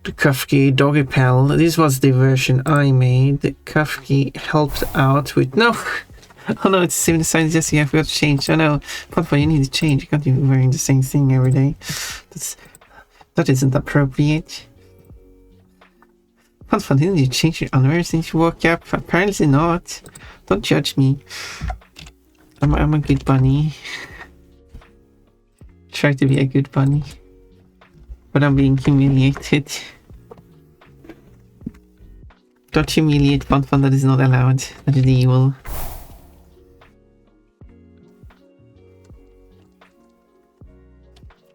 The Kafki Doggy Pal. This was the version I made. The Kafki helped out with... No! Oh no, it's the same design as yesterday. I forgot to change. Oh no, Potboy, you need to change. You can't be wearing the same thing every day. That isn't appropriate. Potboy, didn't you change your underwear since you woke up? Apparently not. Don't judge me. I'm a good bunny. Try to be a good bunny. But I'm being humiliated. Don't humiliate Potboy, that is not allowed. That is evil.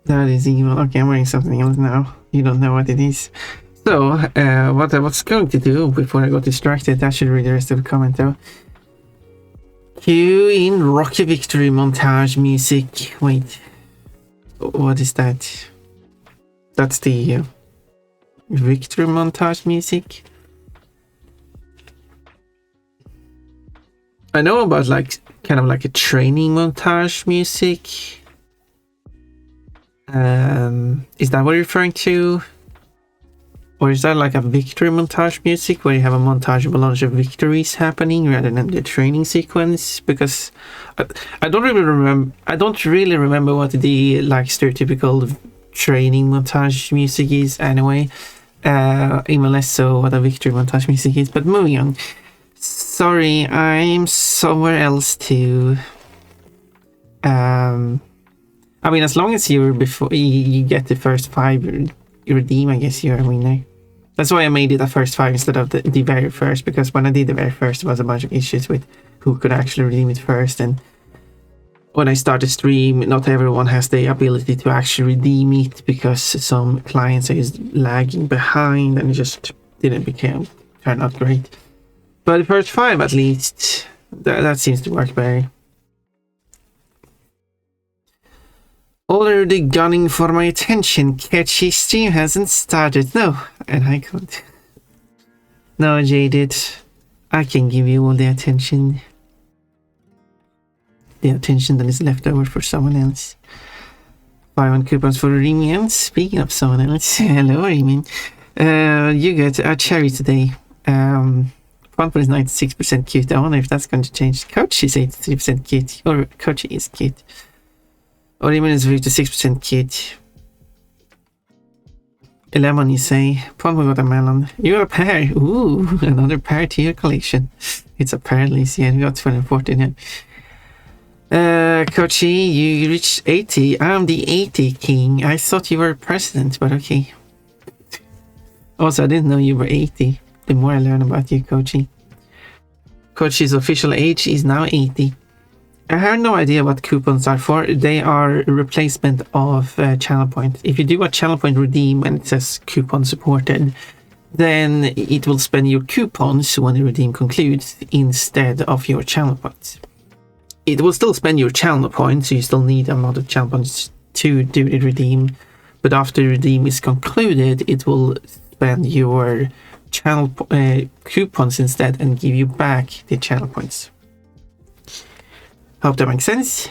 That is evil. Okay, I'm wearing something else now. You don't know what it is. So, what I was going to do before I got distracted, I should read the rest of the comment though. Cue in Rocky Victory montage music. Wait, what is that? That's the victory montage music. I know about like kind of like a training montage music. Is that what you're referring to? Or is that like a victory montage music where you have a montage of a lot of victories happening rather than the training sequence? Because I don't really remember what the like stereotypical training montage music is anyway. Even less so what a victory montage music is. But moving on. Sorry, I'm somewhere else too. I mean, as long as you're before you get the first 5 you redeem, I guess you're a winner. That's why I made it a first 5 instead of the very first, because when I did the very first, there was a bunch of issues with who could actually redeem it first, and when I start the stream, not everyone has the ability to actually redeem it because some clients are lagging behind, and it just didn't turn out great. But the first 5 at least, that seems to work better. Already gunning for my attention. Catchy stream hasn't started. No, and I can't. No, Jaded. I can give you all the attention. The attention that is left over for someone else. 5 coupons for Remian. Speaking of someone else. Hello, Remian. You get a cherry today. 1 is 96% cute. I wonder if that's going to change. Coach is 83% cute. Or Coach is cute. Or even is 56% cute. A lemon, you say. Probably got a melon. You got a pear. Ooh, another pear to your collection. It's a pear, at least. Yeah, we got 214 here. Kochi, you reached 80. I'm the 80 king. I thought you were president, but okay. Also, I didn't know you were 80. The more I learn about you, Kochi. Kochi's official age is now 80. I have no idea what coupons are for. They are a replacement of channel point. If you do a channel point redeem and it says coupon supported, then it will spend your coupons when the redeem concludes instead of your channel points. It will still spend your channel points, so you still need a amount of channel points to do the redeem. But after the redeem is concluded, it will spend your channel coupons instead and give you back the channel points. Hope that makes sense.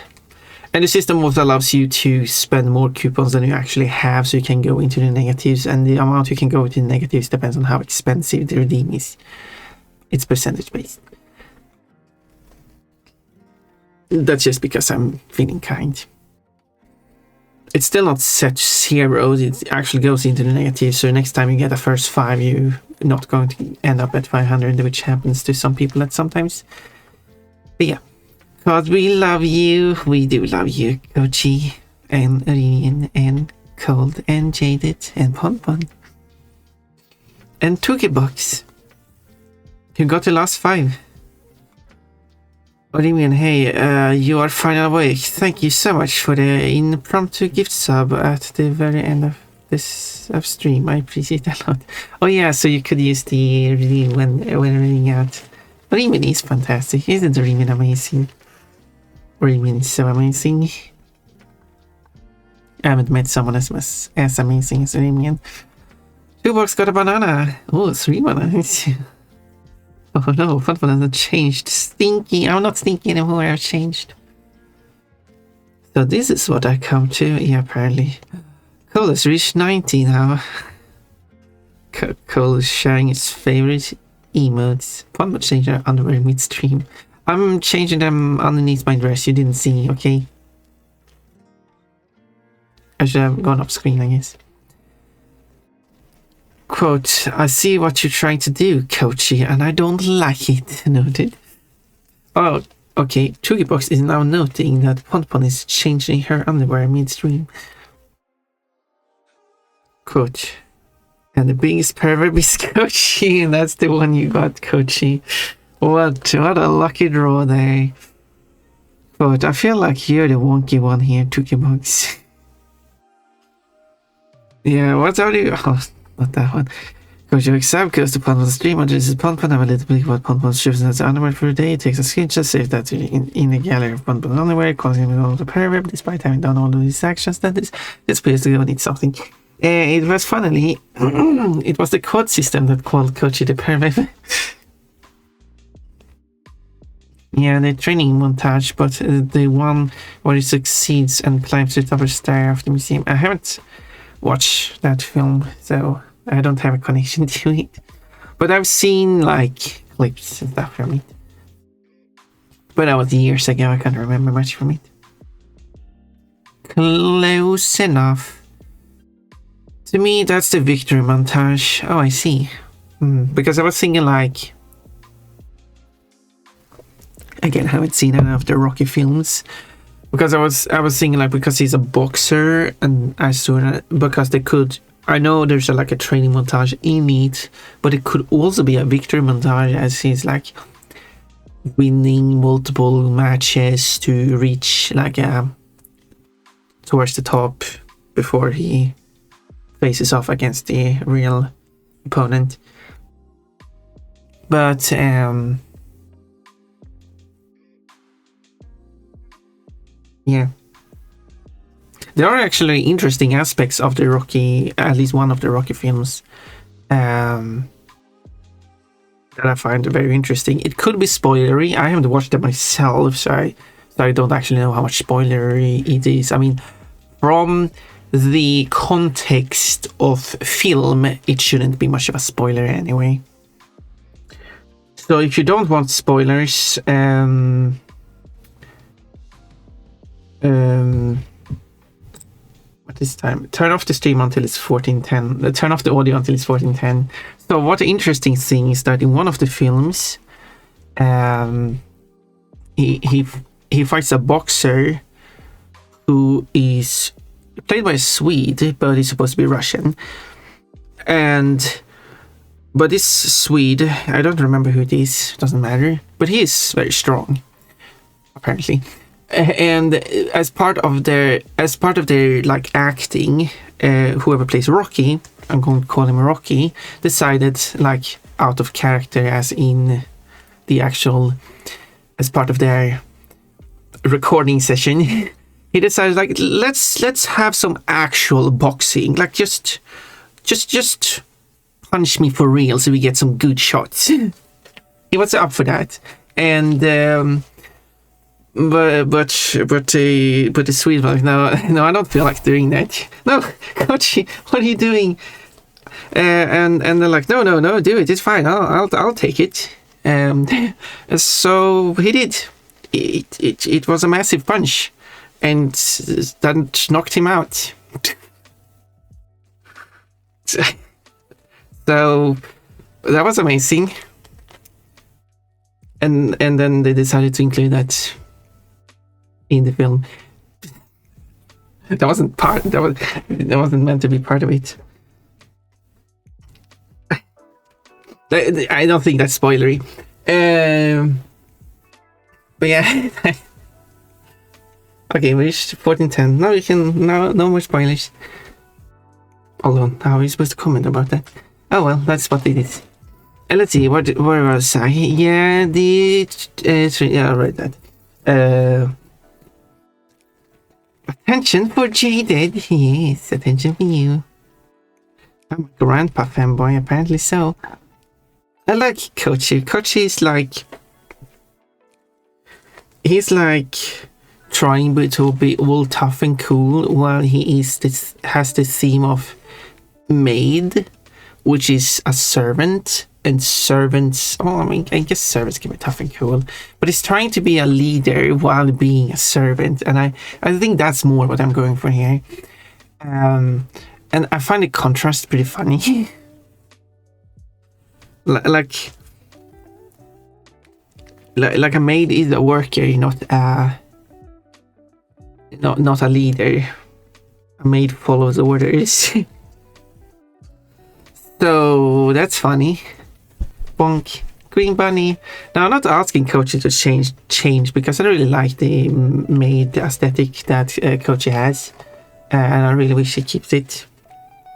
And the system also allows you to spend more coupons than you actually have, so you can go into the negatives, and the amount you can go into the negatives depends on how expensive the redeem is. It's percentage based. That's just because I'm feeling kind. It's still not set to 0, it actually goes into the negative, so next time you get a first 5, you're not going to end up at 500, which happens to some people at sometimes. But yeah. God, we love you. We do love you, Kochi, and Arian, and Cold, and Jaded, and Ponpon, and Tookiebucks. You got the last 5. Arian, hey, you are finally awake. Thank you so much for the impromptu gift sub at the very end of this stream. I appreciate that a lot. Oh yeah, so you could use the redeem when reading out. Arian is fantastic. Isn't Arian amazing? Remian is so amazing. I haven't met someone as amazing as Remian. 2box got a banana. Oh, 3 bananas. Oh no, Fun hasn't changed. Stinky. I'm not stinky anymore, I've changed. So this is what I come to. Yeah, apparently. Cool, let's reach 90 now. Cole is sharing his favorite emotes. Fun but change their underwear midstream. I'm changing them underneath my dress. You didn't see, okay? I should have gone off screen, I guess. Quote, I see what you're trying to do, Coachy, and I don't like it. Noted. Oh, okay. Chuggybox is now noting that Ponpon is changing her underwear midstream. Quote, and the biggest pervert is Coachy, and that's the one you got, Coachy. What a lucky draw there. But I feel like you're the wonky one here, Chuggybox. Yeah, what are you? Oh, not that one. Coach, your exam goes to Ponpon's stream. This is Ponpon. Have a little bit about Ponpon's shifts and underwear for the day. It takes a screenshot, save that in the gallery of Ponpon's underwear, calling him all the paragraph. Despite having done all of these actions, that is, this place to go need something. It was funnily, it was the code system that called Coachy the paragraph. Yeah, the training montage, but the one where he succeeds and climbs to the upper stair of the museum. I haven't watch that film, so I don't have a connection to it, but I've seen like clips and stuff from it, but that was years ago. I can't remember much from it. Close enough. To me, that's the victory montage. Oh, I see. Because I was thinking like, again, I haven't seen any of the Rocky films. Because I was thinking like, because he's a boxer, and I saw that because they could. I know there's like a training montage in it, but it could also be a victory montage as he's like winning multiple matches to reach like towards the top before he faces off against the real opponent. But yeah, there are actually interesting aspects of the Rocky, at least one of the Rocky films, that I find very interesting. It could be spoilery. I haven't watched it myself, so I don't actually know how much spoilery it is. I mean, from the context of film, it shouldn't be much of a spoiler anyway. So if you don't want spoilers, at this time, turn off the stream until it's 14:10. Turn off the audio until it's 14:10. So what the interesting thing is that in one of the films, he fights a boxer who is played by a Swede, but he's supposed to be Russian. But this Swede, I don't remember who it is. Doesn't matter. But he is very strong, apparently. And as part of their like acting, whoever plays Rocky, I'm going to call him Rocky, decided, like out of character, as in the actual, as part of their recording session, he decided like let's have some actual boxing, like just punch me for real so we get some good shots. He was up for that, and But the Swede was like, no, I don't feel like doing that. No, Coach, what are you doing? And they're like, no, do it. It's fine. I'll take it. So he did. It was a massive punch, and that knocked him out. So that was amazing. And then they decided to include that in the film. That wasn't meant to be part of it. I don't think that's spoilery. But yeah. Okay, we reached 14:10. Now you can no more spoilers. Hold on, how are you supposed to comment about that? Oh well, that's what it is. Let's see, where was I? Yeah, yeah, I'll write that. Attention for Jaded. Yes, attention for you. I'm a grandpa fanboy, apparently so. I like Kochi. Kochi is like... He's like trying to be all tough and cool while he has this theme of maid, which is a servant. And servants, well, I mean, I guess servants can be tough and cool, but it's trying to be a leader while being a servant, and I think that's more what I'm going for here. And I find the contrast pretty funny. like a maid is a worker, not a leader. A maid follows orders. So that's funny. Bonk. Green bunny. Now I'm not asking Kochi to change because I really like the maid aesthetic that Kochi has, and I really wish he keeps it.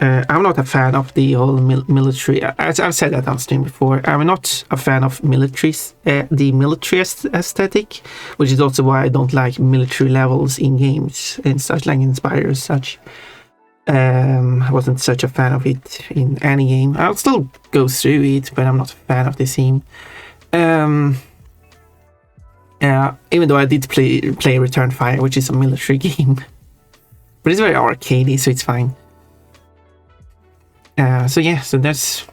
I'm not a fan of the whole military. As I've said that on stream before, I'm not a fan of the military aesthetic, which is also why I don't like military levels in games and such, like Inspire and such. I wasn't such a fan of it in any game. I'll still go through it, but I'm not a fan of the theme. Even though I did play Return Fire, which is a military game, but it's very arcadey, so it's fine. So that's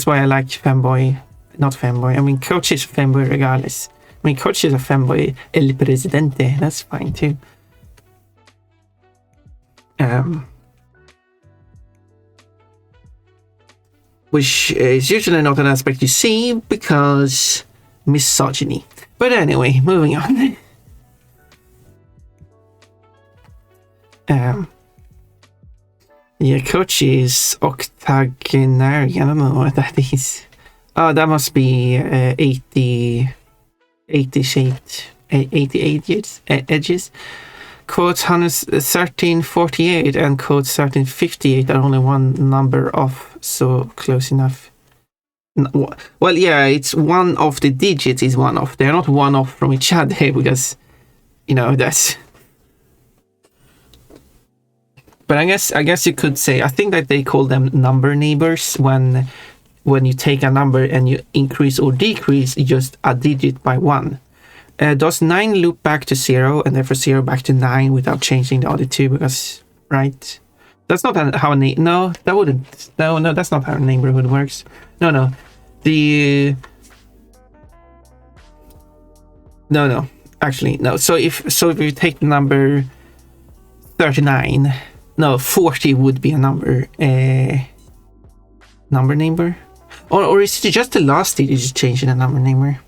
why I like Fanboy, not Fanboy. I mean, Coach is a fanboy regardless. I mean, Coach is a fanboy El Presidente. That's fine too. Which is usually not an aspect you see because misogyny. But anyway, moving on. Yeah, Coach is octogenarian. I don't know what that is. Oh, that must be 80 shaped, 88 edges. Quote 1348 and quote 1358 are only one number off, so close enough. Well, yeah, it's one of the digits is one off. They're not one off from each other because, you know, that's. But I guess you could say, I think that they call them number neighbors when you take a number and you increase or decrease just a digit by one. Does 9 loop back to 0 and therefore 0 back to 9 without changing the other two? Because, right? That's not how no, that wouldn't. No, that's not how neighborhood works. No. No. Actually, no. So if you take the number 39, no, 40 would be a number. Number neighbor? Or is it just the last digit is changing a number neighbor?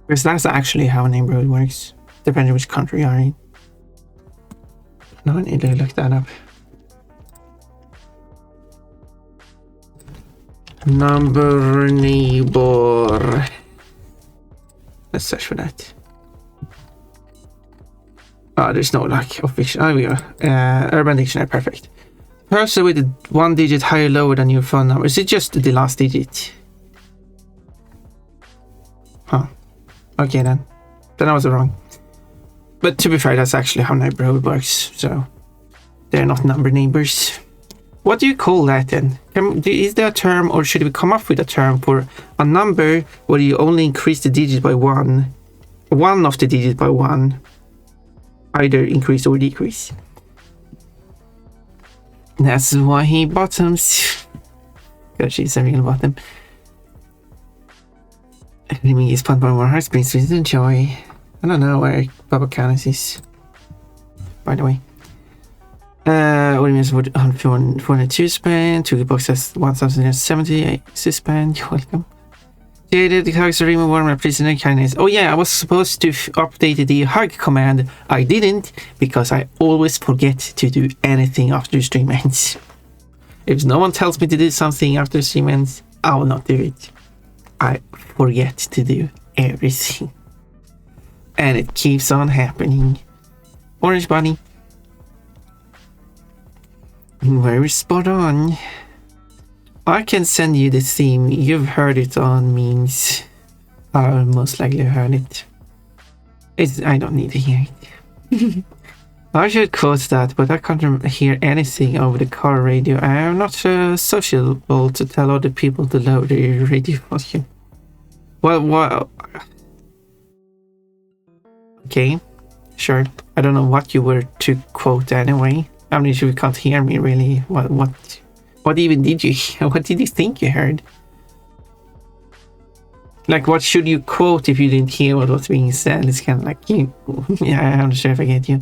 Because that's actually how a neighborhood works, depending which country you are in. Now I need to look that up. Number neighbor. Let's search for that. Oh, there's no like official. Oh, we go. Urban Dictionary, perfect. Person with one digit higher or lower than your phone number. Is it just the last digit? Huh. Okay then I was wrong. But to be fair, that's actually how neighborhood works. So they're not number neighbors. What do you call that then? Is there a term, or should we come up with a term for a number where you only increase the digit by one of the digit by one, either increase or decrease? That's why he bottoms. God, she's a real bottom. Enemy is spawned by more heart springs to enjoy. I don't know where Baba Canis is, by the way. What means 402 span, 2 boxes 1070 suspend. You're welcome. Jaded the hugs are remove warm prisoner kindness. Oh yeah, I was supposed to update the hug command. I didn't because I always forget to do anything after stream ends. If no one tells me to do something after stream ends, I will not do it. I forget to do everything. And it keeps on happening. Orange bunny. Very spot on. I can send you the theme. You've heard it on memes. I most likely heard it. I don't need to hear it. I should quote that, but I can't hear anything over the car radio. I am not sociable to tell other people to lower the radio volume. Well, okay, sure. I don't know what you were to quote anyway. I'm not sure you can't hear me really. What What even did you hear? What did you think you heard? Like, what should you quote if you didn't hear what was being said? It's kind of like you. Yeah, I'm not sure if I get you.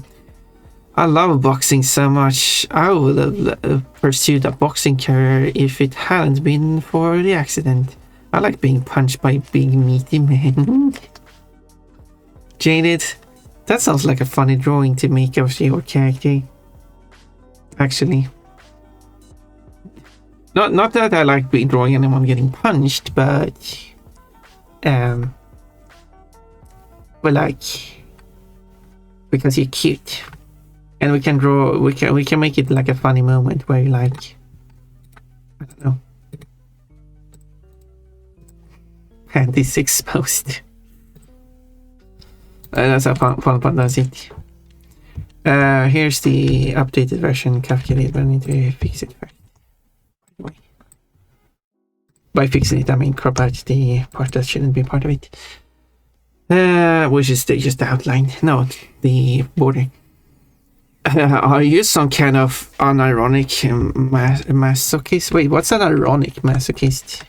I love boxing so much. I would have pursued a boxing career if it hadn't been for the accident. I like being punched by big meaty men. Jaded. That sounds like a funny drawing to make of your character. Actually. Not that I like drawing anyone getting punched, but like, because you're cute. And we can draw, we can make it like a funny moment where you like, I don't know, panties exposed. That's how fun does it. Here's the updated version calculated, but I need to fix it first. By fixing it, I mean crop out the part that shouldn't be part of it. Which is just the outline, no, the border. Are you some kind of unironic masochist? Wait, what's an ironic masochist?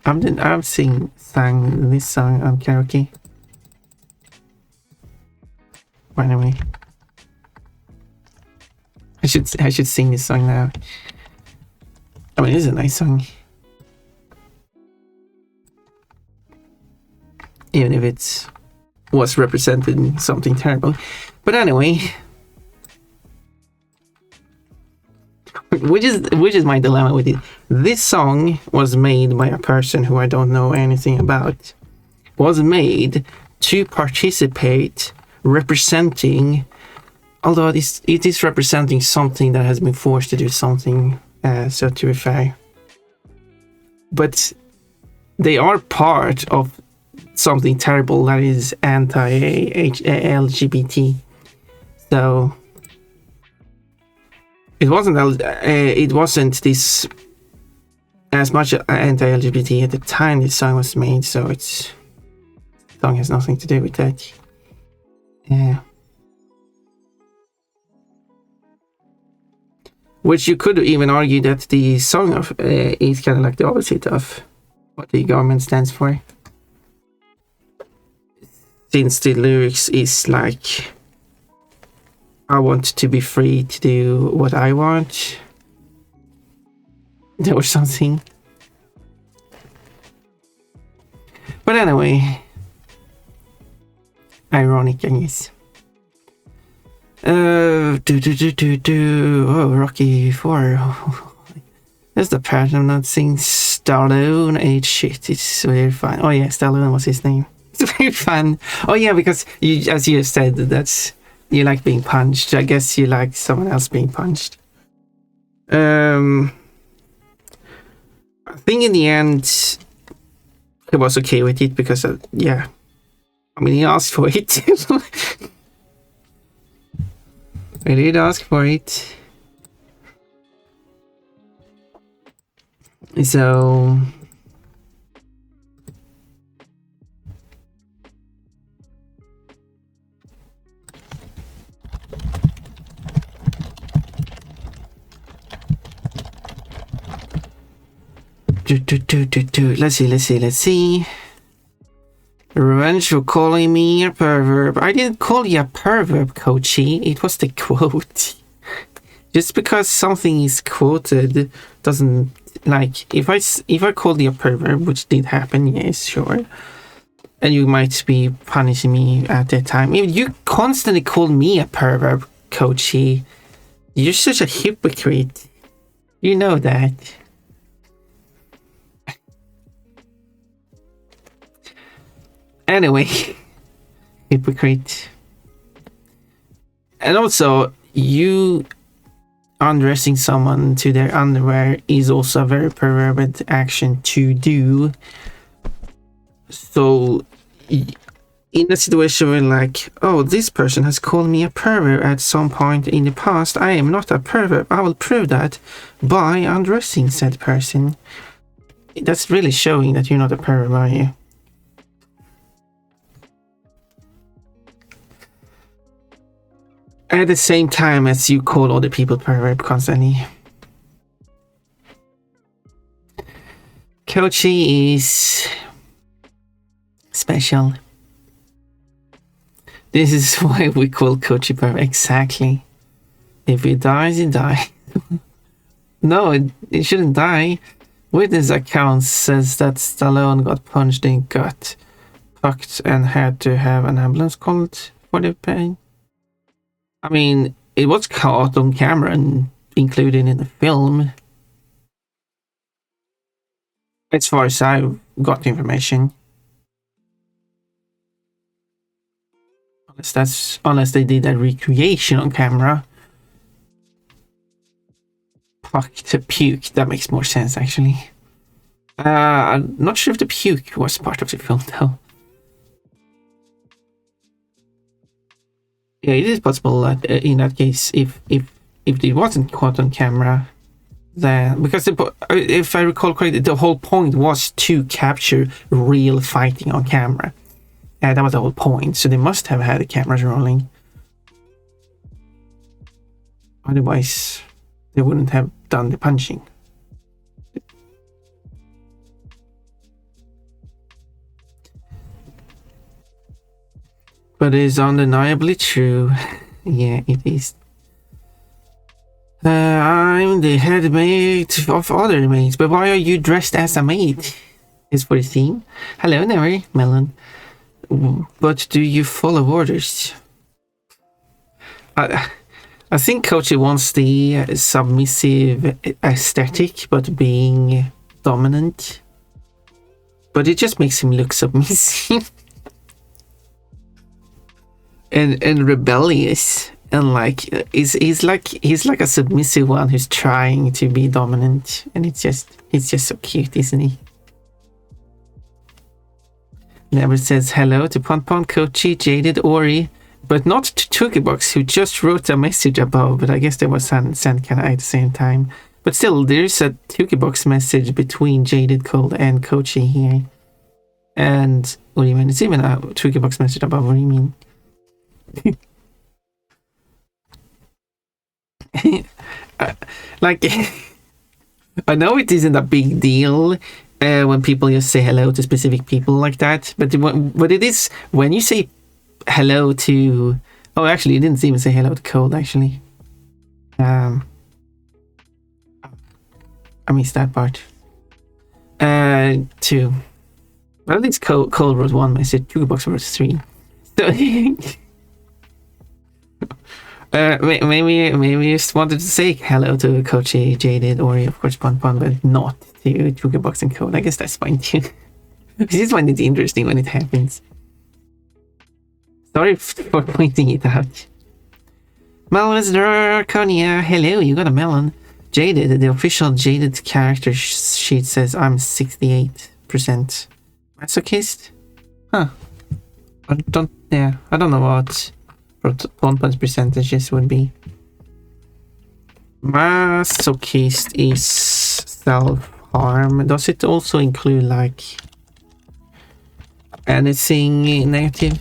I've sang this song on karaoke. By the way, I should sing this song now. I mean, it's a nice song, even if it's was representing something terrible. But anyway, which is my dilemma with it. This song was made by a person who I don't know anything about. Was made to participate, representing, although it is representing something that has been forced to do something, so to be fair. But they are part of something terrible that is anti-LGBT. So it wasn't this as much anti-LGBT at the time this song was made, so the song has nothing to do with that. Yeah. Which you could even argue that the song of is kind of like the opposite of what the government stands for. Since the lyrics is like, I want to be free to do what I want, or something. But anyway, ironic, I guess. Oh, Rocky 4. That's the part I'm not saying. Stallone ate shit. It's very fun. Oh yeah, Stallone was his name. It's very fun. Oh yeah, because you, as you said, that's you like being punched. I guess you like someone else being punched. I think in the end, he was okay with it because, yeah, I mean, he asked for it. He did ask for it. So let's see. Revenge for calling me a pervert. I didn't call you a pervert, Coachy. It was the quote. Just because something is quoted doesn't, like, if I called you a pervert, which did happen, yes, sure, and you might be punishing me at that time. If you constantly call me a pervert, Coachy, you're such a hypocrite. You know that. Anyway, hypocrite. And also, you undressing someone to their underwear is also a very perverted action to do. So, in a situation where, like, oh, this person has called me a pervert at some point in the past, I am not a pervert. I will prove that by undressing said person. That's really showing that you're not a pervert, are you? at the same time as you call other people pervert constantly. Kochi is special. This is why we call Kochi pervert. Exactly. If he dies, he dies. No, it shouldn't die. Witness account says that Stallone got punched in gut, pucked, and had to have an ambulance called for the pain. I mean, it was caught on camera and included in the film. As far as I got the information. Unless they did a recreation on camera. Pucked, puke, that makes more sense actually. I'm not sure if the puke was part of the film though. Yeah, it is possible that in that case, if it wasn't caught on camera, then because if I recall correctly, the whole point was to capture real fighting on camera. That was the whole point. So they must have had the cameras rolling. Otherwise, they wouldn't have done the punching. But it's undeniably true. Yeah, it is. I'm the head mate of other mates, but why are you dressed as a mate? Is for the theme. Hello, Never Melon. But do you follow orders? I think Kochi wants the submissive aesthetic, but being dominant. But it just makes him look submissive. and rebellious. And like he's like a submissive one who's trying to be dominant, and he's just so cute, isn't he? Never says hello to Pon, Kochi, Jaded, Ori, but not to Toolbox, who just wrote a message above, but I guess there was sent kind of at the same time. But still, there's a Toolbox message between Jaded, Cold, and Kochi here. And what do you mean? It's even a Toolbox message above. What do you mean? Like, I know it isn't a big deal when people just say hello to specific people like that, but it is when you say hello to... Oh, actually, you didn't even say hello to Cold, actually. I missed that part. Two. Well, at least Cold wrote one message, Toolbox wrote three. So... maybe you just wanted to say hello to Kochi, Jaded, or of course Pon, but not to Toolbox and Code. I guess that's fine too. I just find it interesting when it happens. Sorry for pointing it out. Melon is Draconia. Hello, you got a melon. Jaded, the official Jaded character sheet says I'm 68% masochist. Huh. I don't know what Ponpon's percentages would be. Masochist is self-harm. Does it also include like anything negative?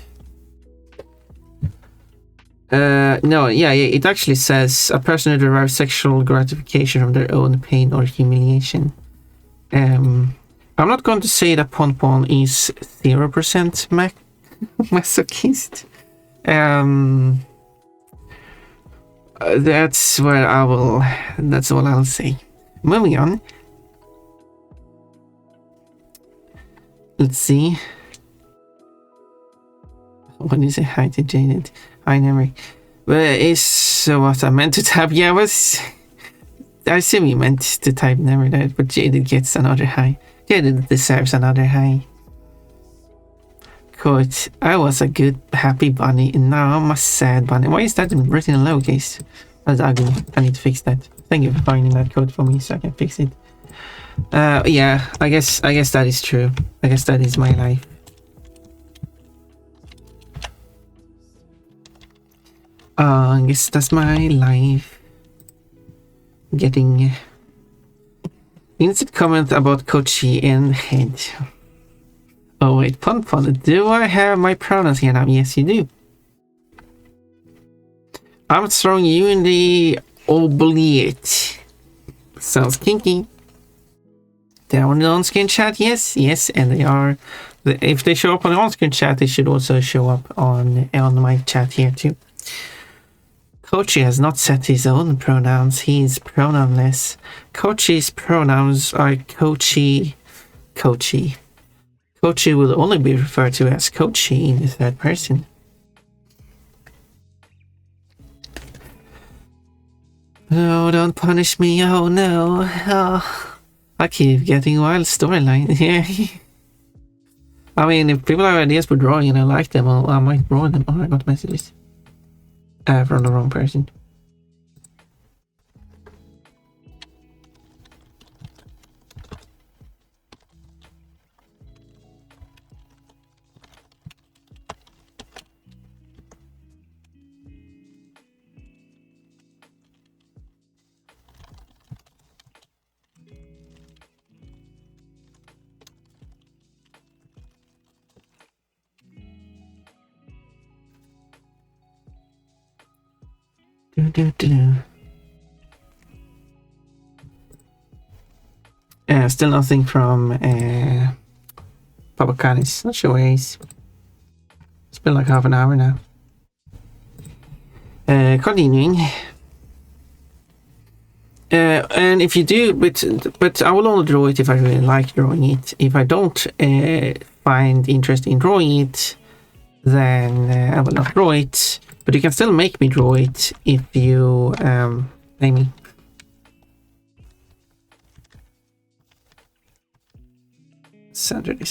No, yeah, it actually says a person who derives sexual gratification from their own pain or humiliation. I'm not going to say that Ponpon is 0% masochist. That's what I'll say. Moving on. Let's see. What is it? Hi to Jaded. I never. But is what I meant to type. Yeah, I assume you meant to type never that, but Jaded gets another hi. Jaded deserves another hi. Quote, I was a good, happy bunny, and now I'm a sad bunny. Why is that written in lowercase? That's ugly. I need to fix that. Thank you for finding that code for me so I can fix it. Yeah, I guess that is true. I guess that is my life. I guess that's my life. Getting instant comment about Kochi and head. Oh wait, Pon, do I have my pronouns here now? Yes, you do. I'm throwing you in the oubliette. Sounds kinky. They're on the on-screen chat, yes, and they are. If they show up on the on-screen chat, they should also show up on my chat here too. Kochi has not set his own pronouns. He is pronounless. Kochi's pronouns are Kochi. Kochi will only be referred to as Kochi in the third person. No, don't punish me. Oh no. Oh, I keep getting wild storyline here. I mean, if people have ideas for drawing and I like them, I might draw them. Oh, I got messages. From the wrong person. Still nothing from Papacanis. Not sure where he's. It's been like half an hour now. Continuing. And if you do, but I will only draw it if I really like drawing it. If I don't find interest in drawing it, then I will not draw it. But you can still make me draw it if you pay me. Saturday.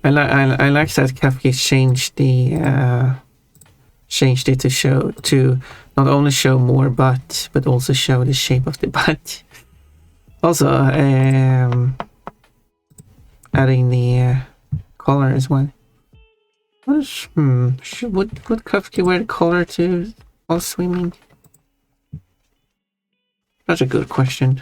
I like that Kafka changed it to not only show more butt, but also show the shape of the butt. Also, adding the collar as well. Would Kafka wear the collar to while swimming? That's a good question.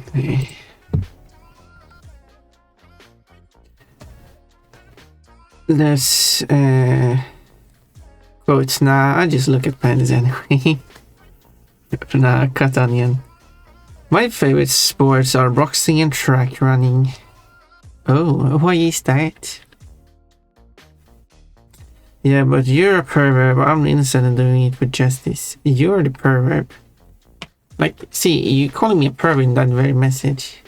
Okay. Let's quotes. Nah, I just look at pens anyway. Nah, cut onion. My favorite sports are boxing and track running. Oh, why is that? Yeah, but you're a pervert. I'm innocent in doing it with justice. You're the pervert. Like, see, you calling me a pervert in that very message.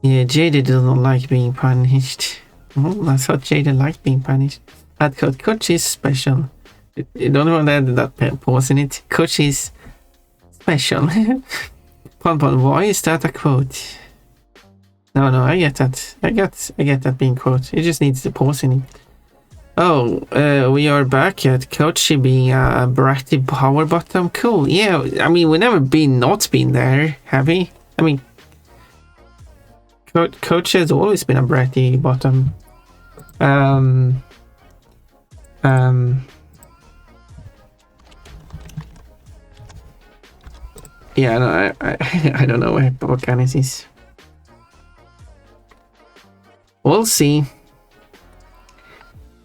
Yeah, Jada doesn't like being punished. Oh, I thought Jada liked being punished. That code, Coach is special. You don't want to add that pause in it. Coach is special. Pon, why is that a quote? No, I get that. I get that being quote. It just needs the pause in it. Oh, we are back at Coach being a bratty power bottom. Cool. Yeah, I mean, we've never not been there, have we? I mean, Coach has always been a bratty bottom. Yeah, no, I don't know where Papacanis is. We'll see.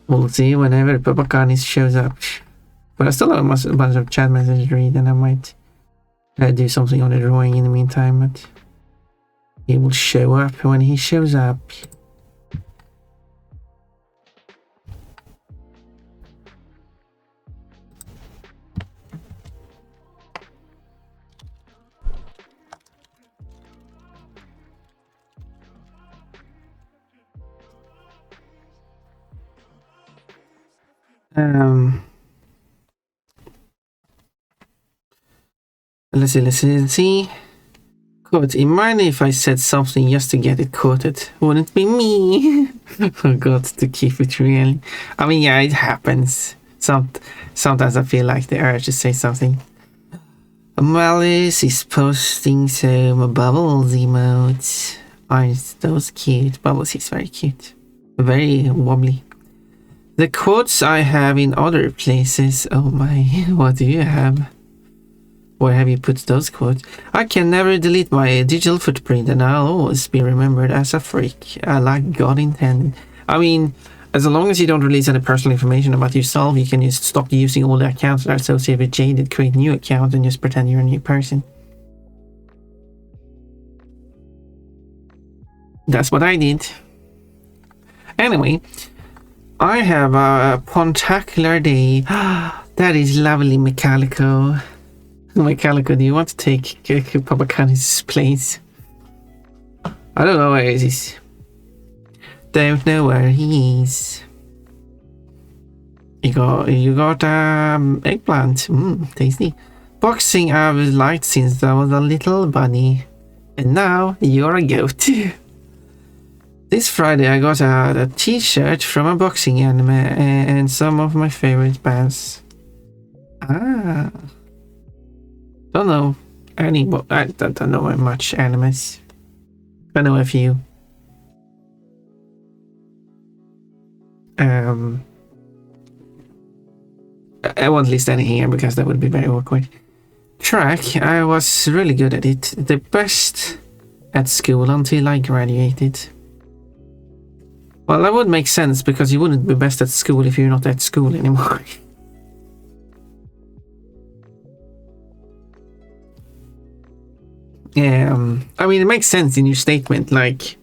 We'll see whenever Papacanis shows up. But I still have a bunch of chat messages to read, and I might do something on the drawing in the meantime. But he will show up when he shows up. Let's see. Quote, mind if I said something just to get it quoted? Wouldn't be me. Forgot to keep it real. I mean, yeah, it happens. Sometimes I feel like the urge to say something. Malice is posting some Bubbles emotes. Aren't those cute? Bubbles is very cute. Very wobbly. The quotes I have in other places. Oh my, what do you have? Where have you put those quotes? I can never delete my digital footprint and I'll always be remembered as a freak. Like God intended. I mean, as long as you don't release any personal information about yourself, you can just stop using all the accounts that are associated with Jaded, create new accounts and just pretend you're a new person. That's what I did. Anyway, I have a pontacular day. That is lovely, Mechalico. Mechalico, do you want to take Papa Canis' place? I don't know where he is. Don't know where he is. You got eggplant. Tasty. Boxing I've liked since I was a little bunny. And now you're a goat. This Friday I got a t-shirt from a boxing anime and some of my favorite bands. Don't know any, I don't know much animes. I know a few. I won't list any here because that would be very awkward. Track, I was really good at it. The best at school until I graduated. Well, that would make sense because you wouldn't be best at school if you're not at school anymore. I mean, it makes sense in your statement, like,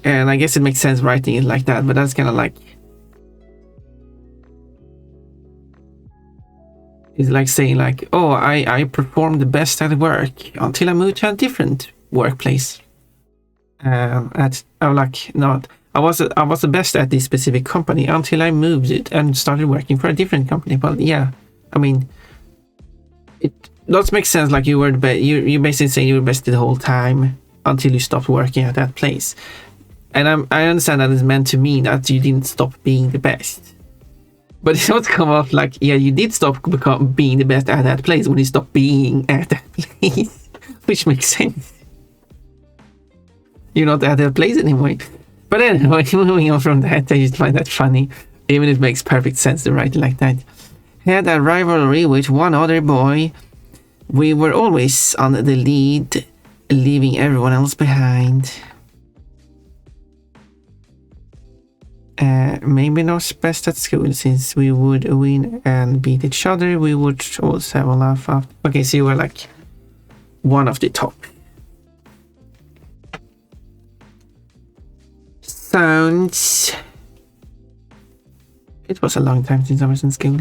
and I guess it makes sense writing it like that, but that's kind of like, it's like saying like, oh, I performed the best at work until I moved to a different workplace. I was the best at this specific company until I moved it and started working for a different company. But yeah, I mean, it does make sense. Like you were the best. You basically saying you were best the whole time until you stopped working at that place. And I understand that is meant to mean that you didn't stop being the best. But it don't come off like, yeah, you did stop being the best at that place when you stopped being at that place, which makes sense. You're not at that place anymore. But anyway, moving on from that, I just find that funny. Even if it makes perfect sense to write it like that. Had a rivalry with one other boy. We were always on the lead, leaving everyone else behind. Maybe not best at school, since we would win and beat each other. We would also have a laugh after. Okay, so you were like one of the top. Sounds. It was a long time since I was in school.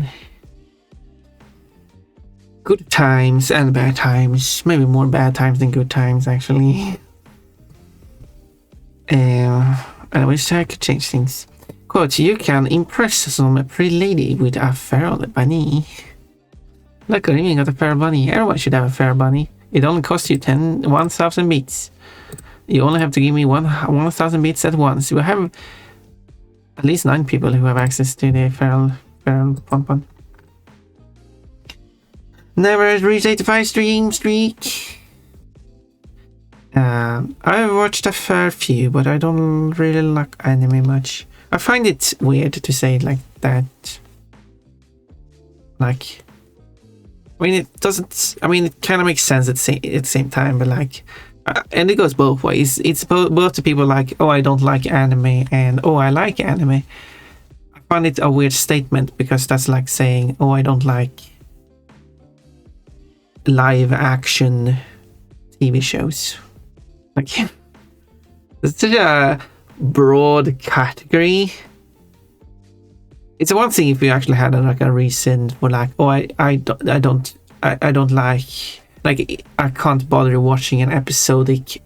Good times and bad times. Maybe more bad times than good times, actually. I wish I could change things. Quote, you can impress some pretty lady with a feral bunny. Look, I even got a feral bunny. Everyone should have a feral bunny. It only costs you 1,000 bits. You only have to give me 1,000 bits at once. You have at least 9 people who have access to the feral pon. Never reached 85 streak. I've watched a fair few, but I don't really like anime much. I find it weird to say it like that. Like, I mean, it doesn't. I mean, it kind of makes sense at the same time, but like, and it goes both ways. It's both to people like, oh, I don't like anime, and oh, I like anime. I find it a weird statement because that's like saying, oh, I don't like live action TV shows. Like, it's such a broad category. It's one thing if you actually had a reason for like, oh, I don't like I can't bother watching an episodic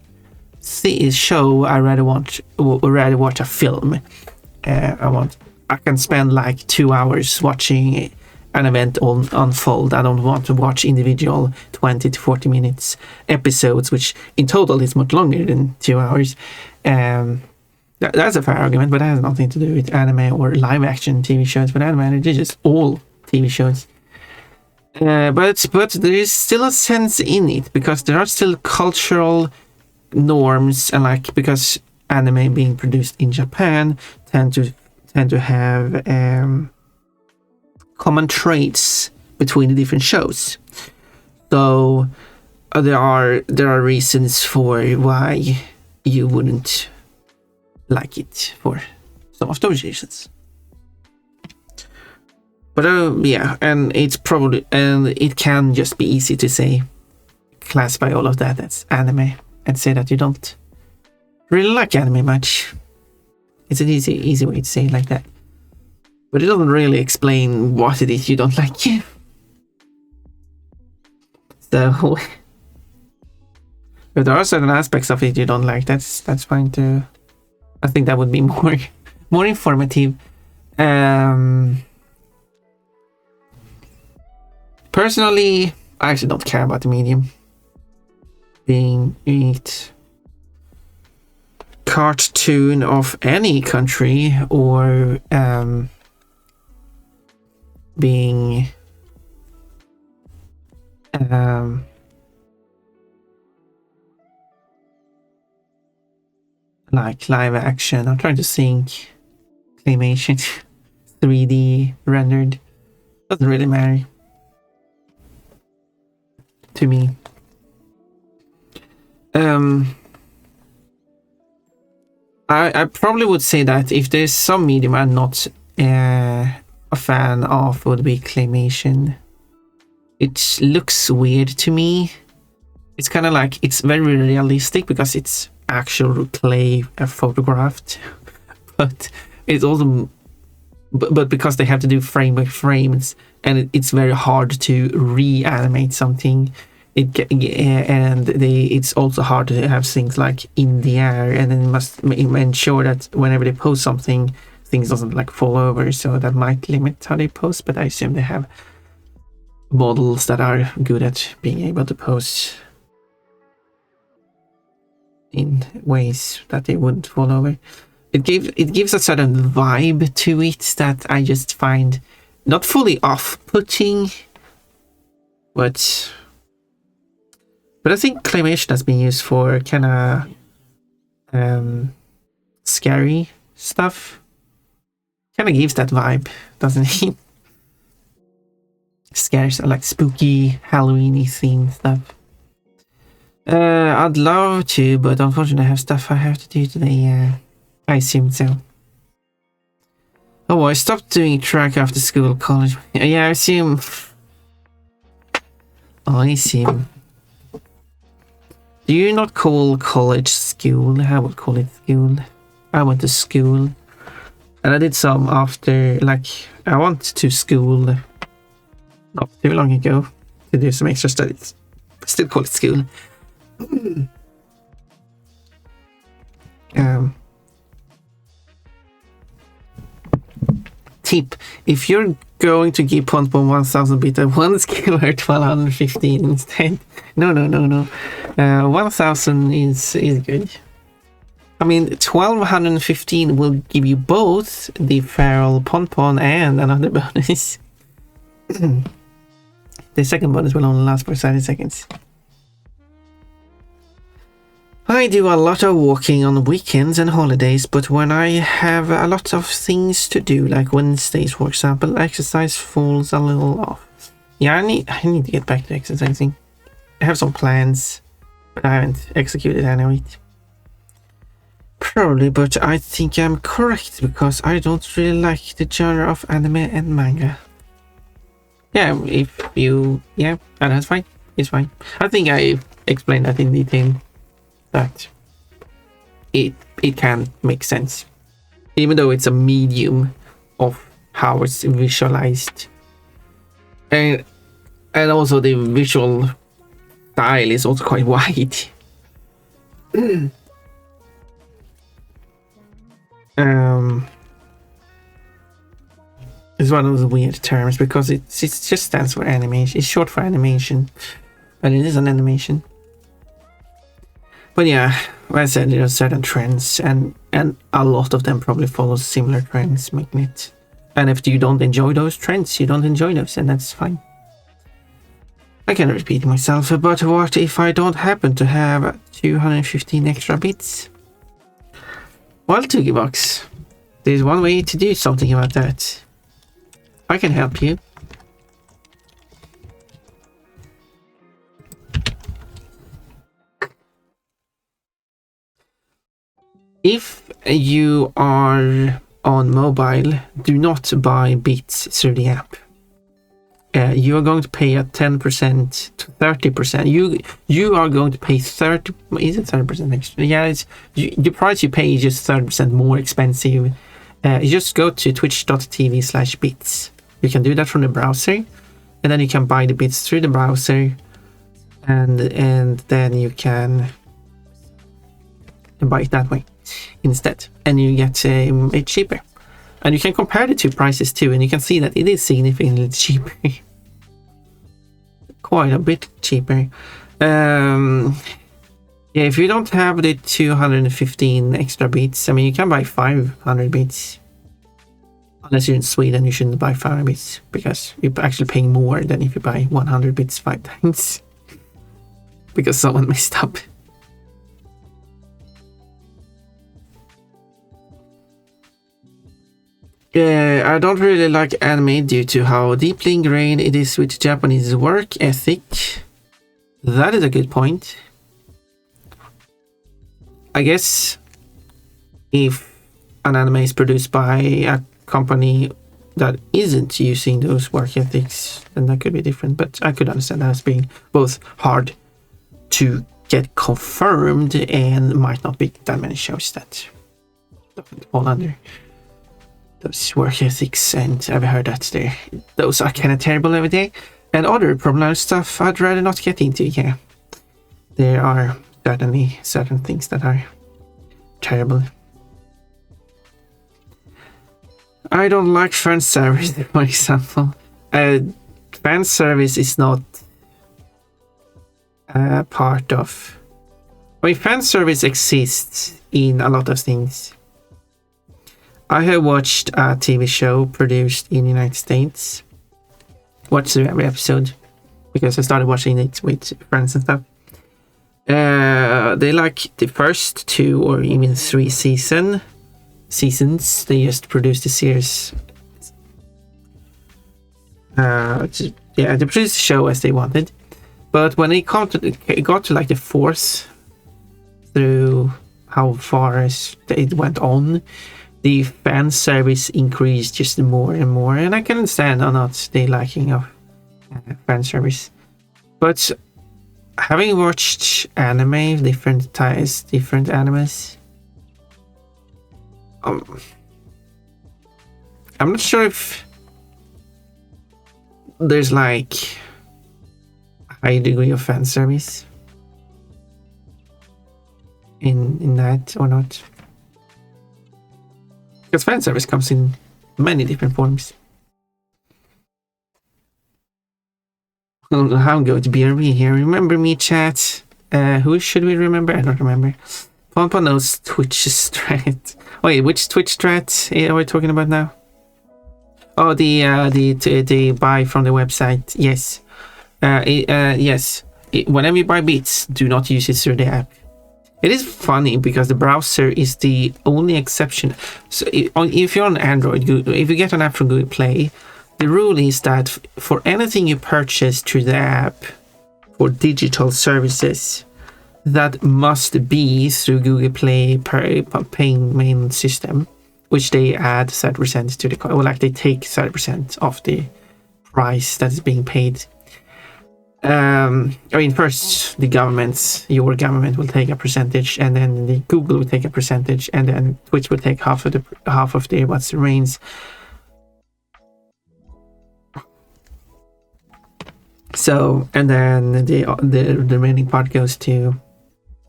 show. I rather watch a film. I can spend like 2 hours watching an event unfold. I don't want to watch individual 20 to 40 minutes episodes, which in total is much longer than 2 hours. That's a fair argument, but that has nothing to do with anime or live action TV shows. But anime, they're just all TV shows. But there is still a sense in it because there are still cultural norms, and like because anime being produced in Japan tend to have common traits between the different shows. So there are reasons for why you wouldn't like it for some of those reasons. But yeah, and it can just be easy to say, classify all of that as anime and say that you don't really like anime much. It's an easy way to say it like that. But it doesn't really explain what it is you don't like. So if there are certain aspects of it you don't like, that's fine too. I think that would be more informative. Personally, I actually don't care about the medium. Being it cartoon of any country or being like live action. I'm trying to think claymation 3D rendered. Doesn't really matter to me. I probably would say that if there's some medium I'm not a fan of, would be claymation. It looks weird to me. It's kind of like, it's very realistic because it's actual clay photographed, but it's also but because they have to do frame by frame, it's very hard to reanimate something. It's also hard to have things like in the air, and then you must ensure that whenever they post something, things doesn't like fall over. So that might limit how they post. But I assume they have models that are good at being able to post in ways that they wouldn't fall over. It gives a certain vibe to it that I just find not fully off-putting, but I think claymation has been used for kind of scary stuff. Kind of gives that vibe, doesn't it? Scary stuff, like spooky, Halloween-y themed stuff. I'd love to, but unfortunately I have stuff I have to do today. I assume so. Oh, I stopped doing track after school, college. Yeah, I assume. Do you not call college school? I would call it school. I went to school. And I did some after, like, I went to school not too long ago to do some extra studies. Still call it school. Tip: if you're going to give Pontbon 1000 bit at one skill or 1215 instead. No. 1000 is good. I mean, 1215 will give you both the feral Pontbon and another bonus. The second bonus will only last for 30 seconds. I do a lot of walking on weekends and holidays, but when I have a lot of things to do, like Wednesdays for example, exercise falls a little off. Yeah, I need to get back to exercising. I have some plans, but I haven't executed any of it. Probably, but I think I'm correct because I don't really like the genre of anime and manga. Yeah, and that's fine. It's fine. I think I explained that in detail. That it can make sense, even though it's a medium of how it's visualized, and also the visual style is also quite wide. It's one of those weird terms because it just stands for animation. It's short for animation, but it is an animation. But yeah, like I said, there are certain trends, and and a lot of them probably follow similar trends, making it. And if you don't enjoy those trends, you don't enjoy those, and that's fine. I can repeat myself, but what if I don't happen to have 215 extra bits? Well, Tugibox, there's one way to do something about that. I can help you. If you are on mobile, do not buy bits through the app. You are going to pay a 10% to 30%. You are going to pay 30. Is it 30% extra? Yeah, it's the price you pay is just 30% more expensive. You just go to twitch.tv/bits. You can do that from the browser, and then you can buy the bits through the browser, and then you can buy it that way instead, and you get it cheaper. And you can compare the two prices too, and you can see that it is significantly cheaper. Quite a bit cheaper. Yeah, if you don't have the 215 extra bits, I mean, you can buy 500 bits. Unless you're in Sweden, you shouldn't buy 500 bits, because you're actually paying more than if you buy 100 bits 5 times. Because someone messed up. I don't really like anime due to how deeply ingrained it is with Japanese work ethic. That is a good point. I guess if an anime is produced by a company that isn't using those work ethics, then that could be different. But I could understand that as being both hard to get confirmed and might not be that many shows that fall under those work ethics, and I've heard that those are kind of terrible every day. And other problematic stuff I'd rather not get into. Yeah, there are certainly certain things that are terrible. I don't like fan service, for example. Fan service is not part of. I mean, fan service exists in a lot of things. I have watched a TV show produced in the United States. Watched every episode because I started watching it with friends and stuff. They like the first 2 or even 3 seasons. They just produced the series. They produced the show as they wanted. But when it got to like the 4th, through how far it went on, the fan service increased just more and more, and I can understand or not the liking of fan service. But having watched anime, different animes, I'm not sure if there's like a high degree of fan service in that or not. Because fan service comes in many different forms. I'm going to BRB here. Remember me, chat. Who should we remember? I don't remember. Pompa knows Twitch strat. Wait, which Twitch strat are we talking about now? Oh, the buy from the website. Yes. Yes. Whenever you buy bits, do not use it through the app. It is funny because the browser is the only exception. So if you're on Android, if you get an app from Google Play, the rule is that for anything you purchase through the app for digital services, that must be through Google Play paying main system, which they add 30% to the, or like they take 30% of the price that is being paid. I mean, first your government will take a percentage, and then the Google will take a percentage, and then Twitch will take half of the what remains. So, and then the remaining part goes to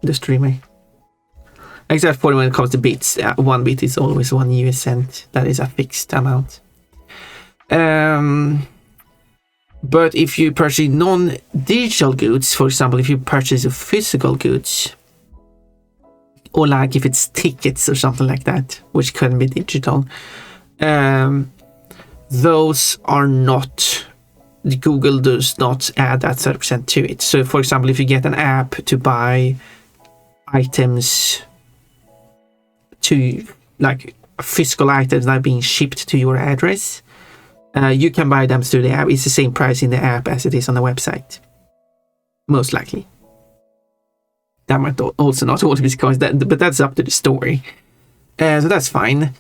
the streamer. Except for when it comes to bits, 1 bit is always 1 US cent. That is a fixed amount. But if you purchase non-digital goods, for example, if you purchase physical goods, or like if it's tickets or something like that, which can be digital, those are not, Google does not add that 30% to it. So for example, if you get an app to buy items, to like physical items that are being shipped to your address, you can buy them through the app. It's the same price in the app as it is on the website, most likely. That might also not always be the case, but that's up to the story. So that's fine.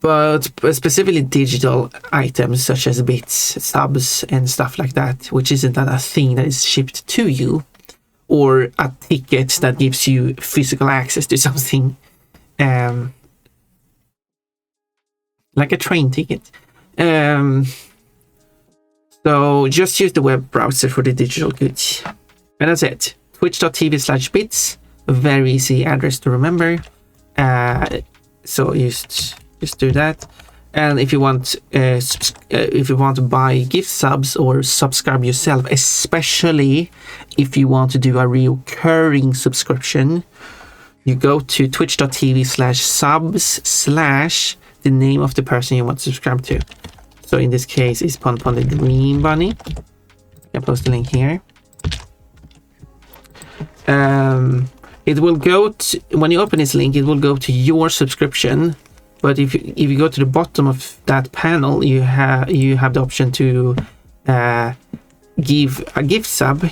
But specifically digital items such as bits, subs, and stuff like that, which isn't a thing that is shipped to you, or a ticket that gives you physical access to something, like a train ticket. So just use the web browser for the digital goods. And that's it. Twitch.tv/bits, a very easy address to remember. So just do that. And if you want to buy gift subs or subscribe yourself, especially if you want to do a recurring subscription, you go to twitch.tv/subs/ the name of the person you want to subscribe to. So in this case, it's Pon the Dream Bunny. I post the link here. It will go to, when you open this link, it will go to your subscription. But if you go to the bottom of that panel, you have the option to give a gift sub,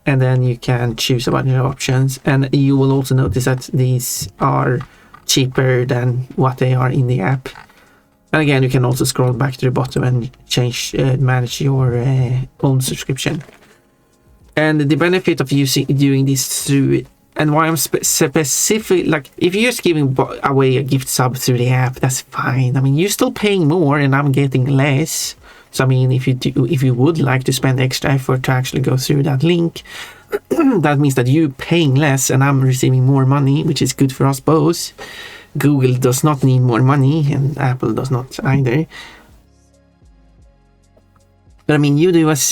and then you can choose a bunch of options. And you will also notice that these are cheaper than what they are in the app. And again, you can also scroll back to the bottom and manage your own subscription. And the benefit of doing this through, and why I'm specific, like if you're just giving away a gift sub through the app, that's fine. I mean, you're still paying more and I'm getting less. So I mean, if you would like to spend extra effort to actually go through that link, that means that you're paying less and I'm receiving more money, which is good for us both. Google does not need more money and Apple does not either. But I mean, you do as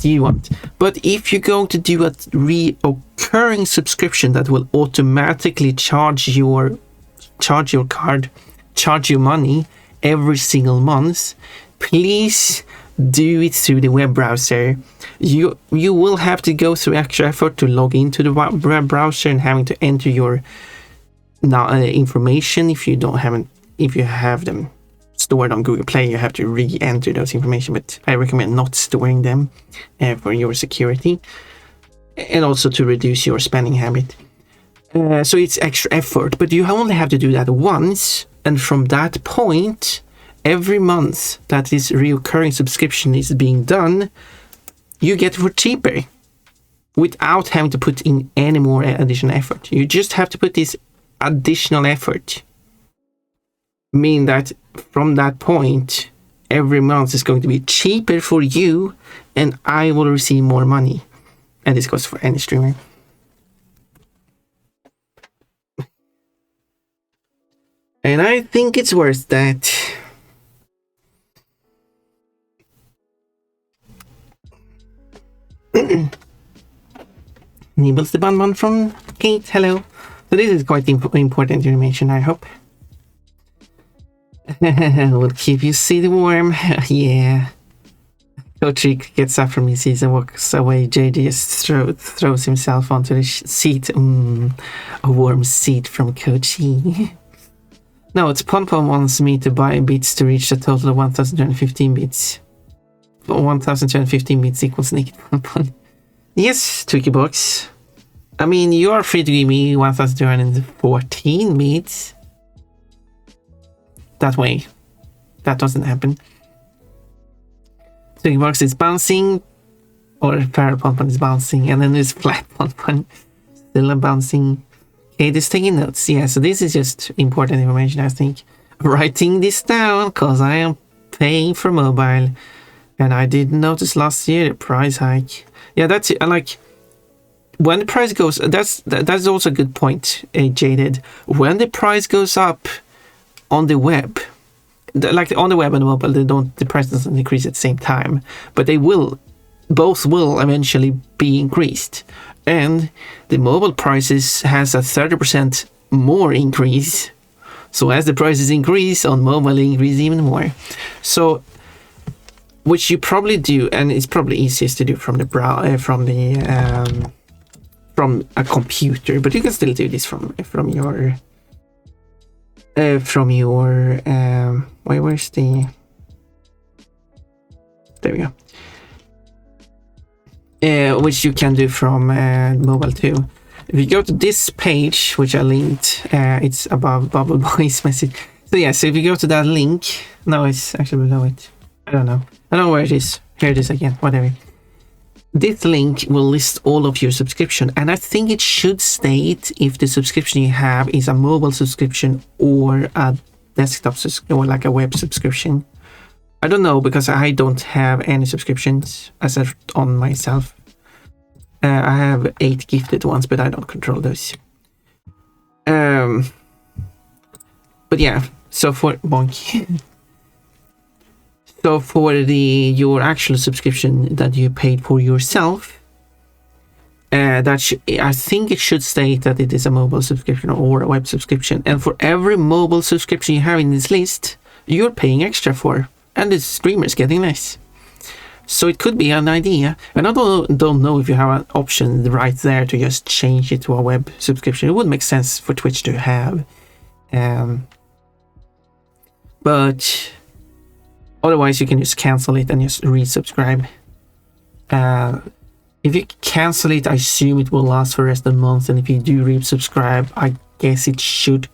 you want. But if you're going to do a recurring subscription that will automatically charge your card, charge you money every single month, please do it through the web browser. You will have to go through extra effort to log into the web browser and having to enter your information. If you have them stored on Google Play, you have to re-enter those information, but I recommend not storing them for your security and also to reduce your spending habit. So it's extra effort, but you only have to do that once, and from that point, every month that this recurring subscription is being done, you get it for cheaper without having to put in any more additional effort. You just have to put this additional effort, mean that from that point every month is going to be cheaper for you and I will receive more money, and this goes for any streamer. And I think it's worth that. Nibbles the bun from Kate, hello. So this is quite important information, I hope. Will keep you seat warm. Yeah. Coach gets up from his seat and walks away. JD just throws himself onto the seat. A warm seat from Coach. No, it's Pon wants me to buy bits to reach a total of 1,215 bits. 1,215 bits equals naked Pon. Yes, Twiki Box. I mean, you are free to give me 1,214 bits. That way. That doesn't happen. Twiki Box is bouncing, or parallel Pon is bouncing, and then there's flat Pon still bouncing. Okay, just taking notes. Yeah, so this is just important information, I think. Writing this down, because I am paying for mobile, and I didn't notice last year the price hike. Yeah, that's it. Like, when the price goes, that's also a good point, Jaded. When the price goes up on the web, like on the web and the mobile, the price doesn't increase at the same time, but both will eventually be increased. And the mobile prices has a 30% more increase. So as the prices increase on mobile, increase even more. So which you probably do, and it's probably easiest to do from the from a computer, but you can still do this from your where's the, there we go, which you can do from mobile too. If you go to this page, which I linked, it's above Bubble Boy's message. So yeah, so if you go to that link, no, it's actually below it. I don't know where it is. Here it is again, whatever. This link will list all of your subscription, and I think it should state if the subscription you have is a mobile subscription or a desktop or like a web subscription. I don't know, because I don't have any subscriptions as on myself. I have 8 gifted ones, but I don't control those. But yeah, so for bonk. So for your actual subscription that you paid for yourself, I think it should state that it is a mobile subscription or a web subscription. And for every mobile subscription you have in this list, you're paying extra for, and the streamer's getting less. So it could be an idea. And I don't know if you have an option right there to just change it to a web subscription. It would make sense for Twitch to have. But otherwise, you can just cancel it and just resubscribe. If you cancel it, I assume it will last for the rest of the month. And if you do resubscribe, I guess it should.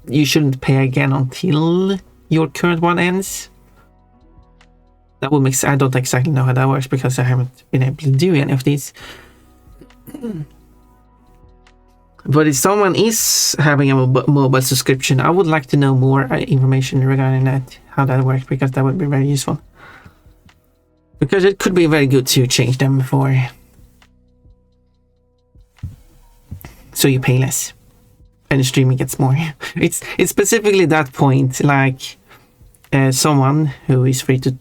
You shouldn't pay again until your current one ends. That would make sense. I don't exactly know how that works because I haven't been able to do any of these. But if someone is having a mobile subscription, I would like to know more information regarding that, how that works, because that would be very useful. Because it could be very good to change them for, so you pay less and the streaming gets more. It's specifically that point, like someone who is free to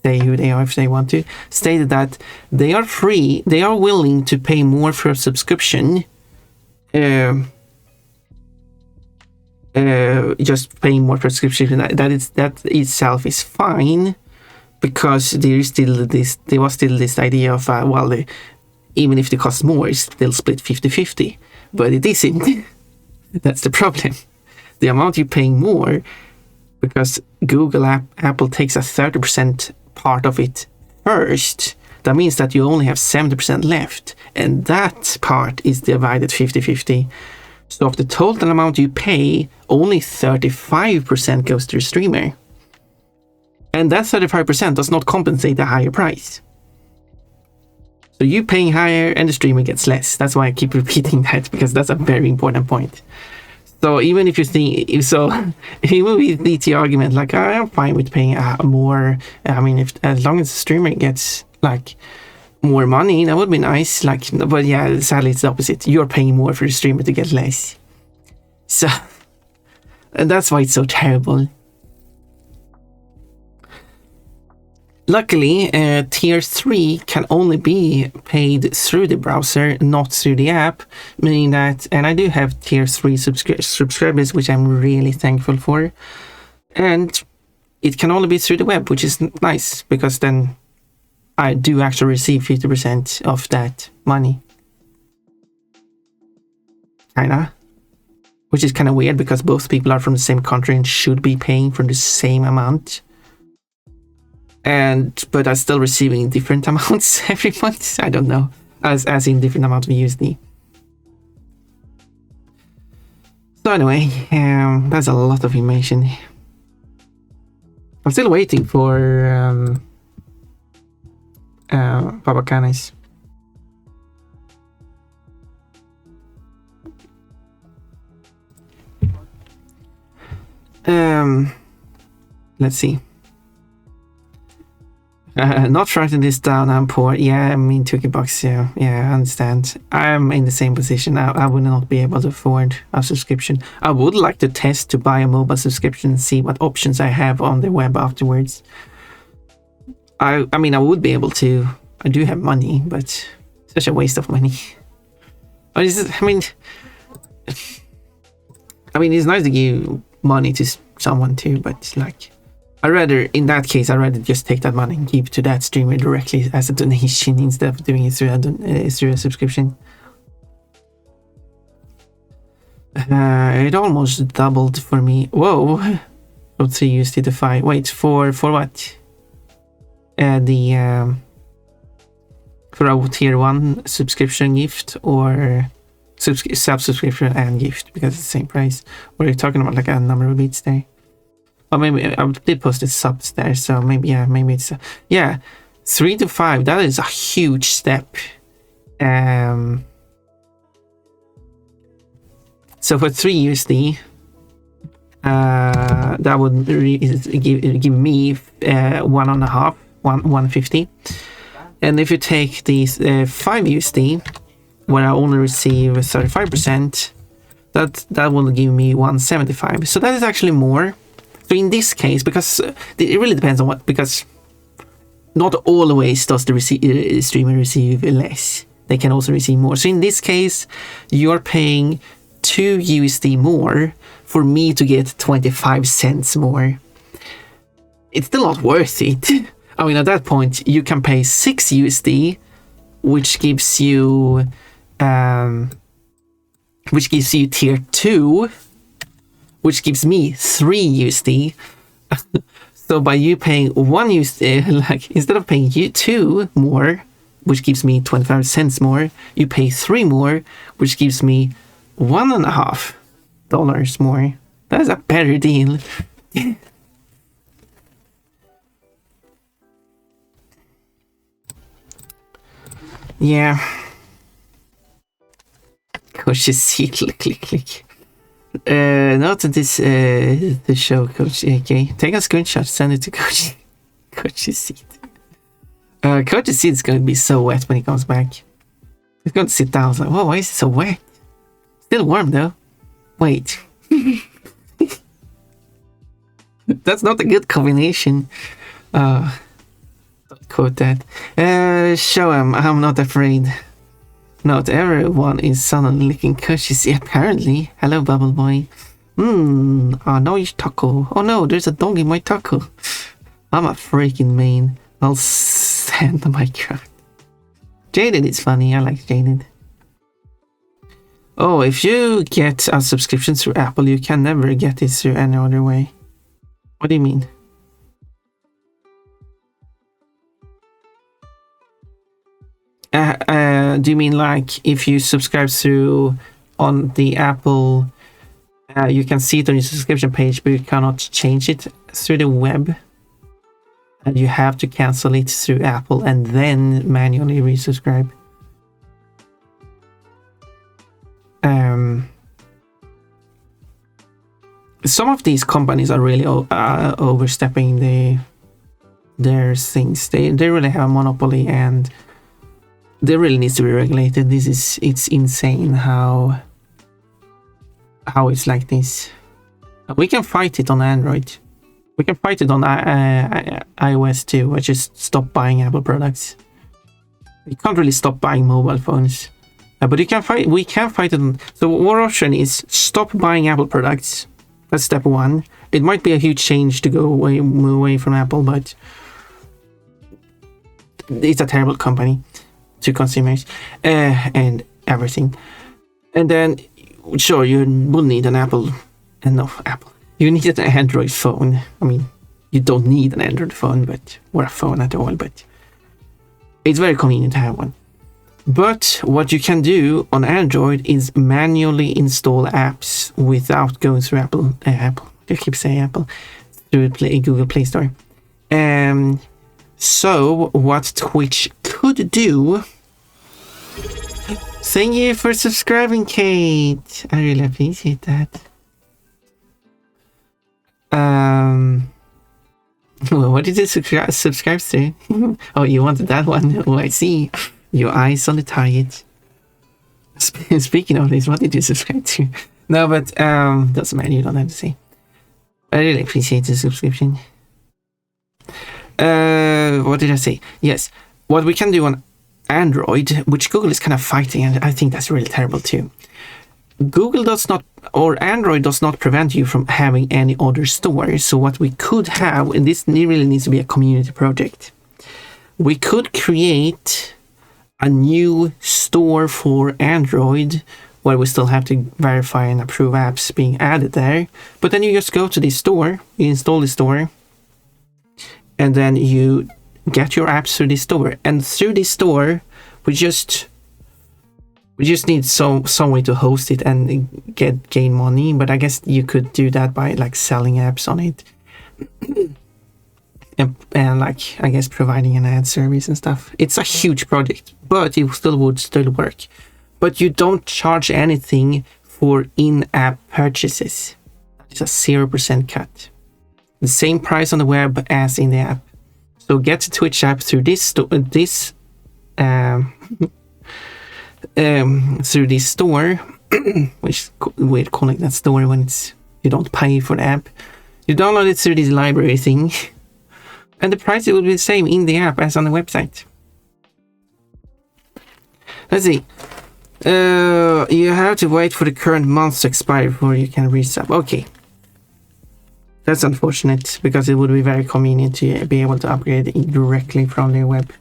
say who they are if they want to, stated that they are willing to pay more for a subscription. Just paying more for subscription, that itself is fine, because there was still this idea of even if the cost more, it's still split 50-50, but it isn't. That's the problem. The amount you're paying more, because Apple takes a 30% part of it first, that means that you only have 70% left, and that part is divided 50-50. So of the total amount you pay, only 35% goes to the streamer. And that 35% does not compensate the higher price. So you paying higher and the streamer gets less. That's why I keep repeating that, because that's a very important point. So even if you think, even with the argument, like, I'm fine with paying more. I mean, as long as the streamer gets like more money, that would be nice. Like, but yeah, sadly it's the opposite. You're paying more for the streamer to get less. So, and that's why it's so terrible. Luckily, tier 3 can only be paid through the browser, not through the app, meaning that, and I do have tier 3 subscribers, which I'm really thankful for, and it can only be through the web, which is nice, because then I do actually receive 50% of that money. Kinda. Which is kind of weird, because both people are from the same country and should be paying for the same amount. But I'm still receiving different amounts every month. I don't know, as in different amounts of USD. So anyway, that's a lot of information. I'm still waiting for Babacanes. Let's see. Not writing this down, I'm poor. Yeah, I mean, $2 yeah, I understand. I'm in the same position. I would not be able to afford a subscription. I would like to test to buy a mobile subscription and see what options I have on the web afterwards. I mean, I would be able to. I do have money, but such a waste of money. I mean, I mean, it's nice to give money to someone too, but like, I'd rather just take that money and give to that streamer directly as a donation instead of doing it through a subscription. It almost doubled for me. Whoa, from 3 USD to 5. Wait, for what? For a tier 1 subscription gift, or sub-subscription and gift, because it's the same price. Or are you talking about like a number of bits there? Or maybe I did post the subs there, so maybe it's 3 to 5. That is a huge step. So for 3 USD, that would give me 150. And if you take these 5 USD, where I only receive 35%, that will give me 175. So that is actually more. So in this case, because it really depends on what, because not always does the streamer receive less. They can also receive more. So in this case, you're paying 2 USD more for me to get 25 cents more. It's still not worth it. I mean, at that point, you can pay 6 USD, which gives you tier 2, which gives me 3 USD. So by you paying 1 USD, like instead of paying you 2 more, which gives me 25 cents more, you pay 3 more, which gives me $1.50 more. That is a better deal. Yeah. Coach see, click. Not this the show, Coach. Okay, take a screenshot, send it to Coach. Coach's seat. Coach's seat is going to be so wet when he comes back. He's going to sit down. It's like, whoa, why is it so wet? Still warm though. Wait. That's not a good combination. Don't quote that. Show him I'm not afraid. Not everyone is suddenly licking cushions. Apparently. Hello, Bubble Boy. Oh no, it's taco. Oh no, there's a dog in my taco. I'm a freaking man. I'll stand the Minecraft. Jaded is funny. I like Jaded. Oh, if you get a subscription through Apple, you can never get it through any other way. What do you mean? Do you mean like if you subscribe through on the Apple, you can see it on your subscription page, but you cannot change it through the web? And you have to cancel it through Apple and then manually resubscribe. Some of these companies are really overstepping their things. They really have a monopoly, and they really needs to be regulated. It's insane how it's like this. We can fight it on Android. We can fight it on iOS too. I just stop buying Apple products. You can't really stop buying mobile phones, but we can fight it on. So one option is stop buying Apple products. That's step 1. It might be a huge change to move away from Apple, but it's a terrible company to consumers and everything. And then, sure, you will need an Apple. You need an Android phone. I mean, you don't need an Android phone, or a phone at all, but it's very convenient to have one. But what you can do on Android is manually install apps without going through Apple. I keep saying Apple. Through Google Play Store. So what Twitch could do. Thank you for subscribing, Kate. I really appreciate that. Well, what did you subscribe to? Oh, you wanted that one. Oh, I see. Your eyes on the target. Speaking of this, what did you subscribe to? No, but doesn't matter. You don't have to say. I really appreciate the subscription. What did I say? Yes, what we can do on Android, which Google is kind of fighting, and I think that's really terrible too. Google does not, or Android does not prevent you from having any other store. So what we could have, and this really needs to be a community project, we could create a new store for Android where we still have to verify and approve apps being added there. But then you just go to this store, you install the store, and then you get your apps through this store. And through this store, we just need some way to host it and gain money. But I guess you could do that by like selling apps on it. and like, I guess providing an ad service and stuff. It's a huge project, but it would still work. But you don't charge anything for in-app purchases. It's a 0% cut. The same price on the web as in the app. So get the Twitch app through through this store, which is weird calling that store when you don't pay for the app. You download it through this library thing, and the price will be the same in the app as on the website. Let's see. You have to wait for the current month to expire before you can resub. Okay. That's unfortunate, because it would be very convenient to be able to upgrade it directly from their web.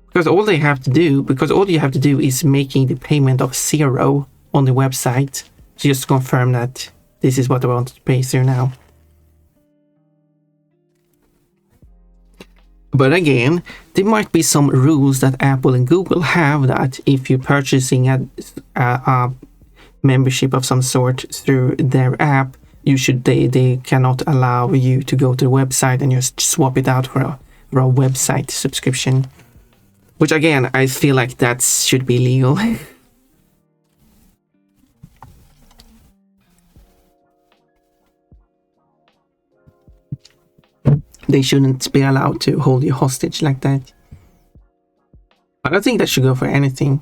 Because all you have to do is making the payment of 0 on the website, just to confirm that this is what I want to pay through now. But again, there might be some rules that Apple and Google have, that if you're purchasing a membership of some sort through their app, they cannot allow you to go to the website and just swap it out for a website subscription. Which again, I feel like that should be legal. They shouldn't be allowed to hold you hostage like that. I don't think that should go for anything.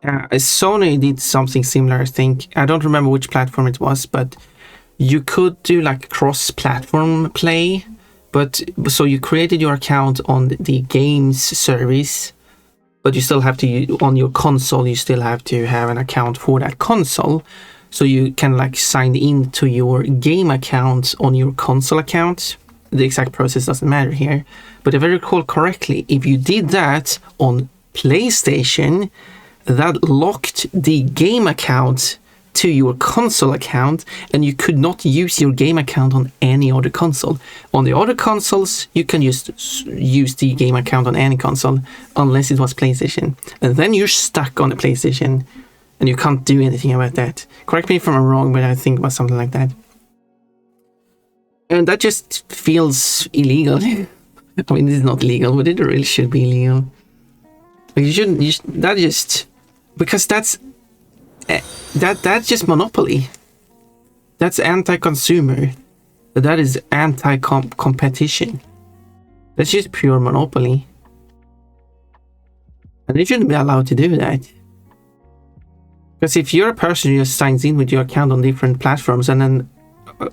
Sony did something similar, I think. I don't remember which platform it was, but you could do like cross-platform play. But so you created your account on the games service, but you still have to, on your console, you still have to have an account for that console. So you can like sign in to your game account on your console account. The exact process doesn't matter here. But if I recall correctly, if you did that on PlayStation, that locked the game account to your console account, and you could not use your game account on any other console. On the other consoles, you can just use the game account on any console, unless it was PlayStation. And then you're stuck on the PlayStation, and you can't do anything about that. Correct me if I'm wrong, but I think it was something like that. And that just feels illegal. I mean, it's not legal, but it really should be illegal. Like, because that's just monopoly. That's anti-consumer. That is anti-competition. That's just pure monopoly. And they shouldn't be allowed to do that. Because if you're a person who just signs in with your account on different platforms, and then,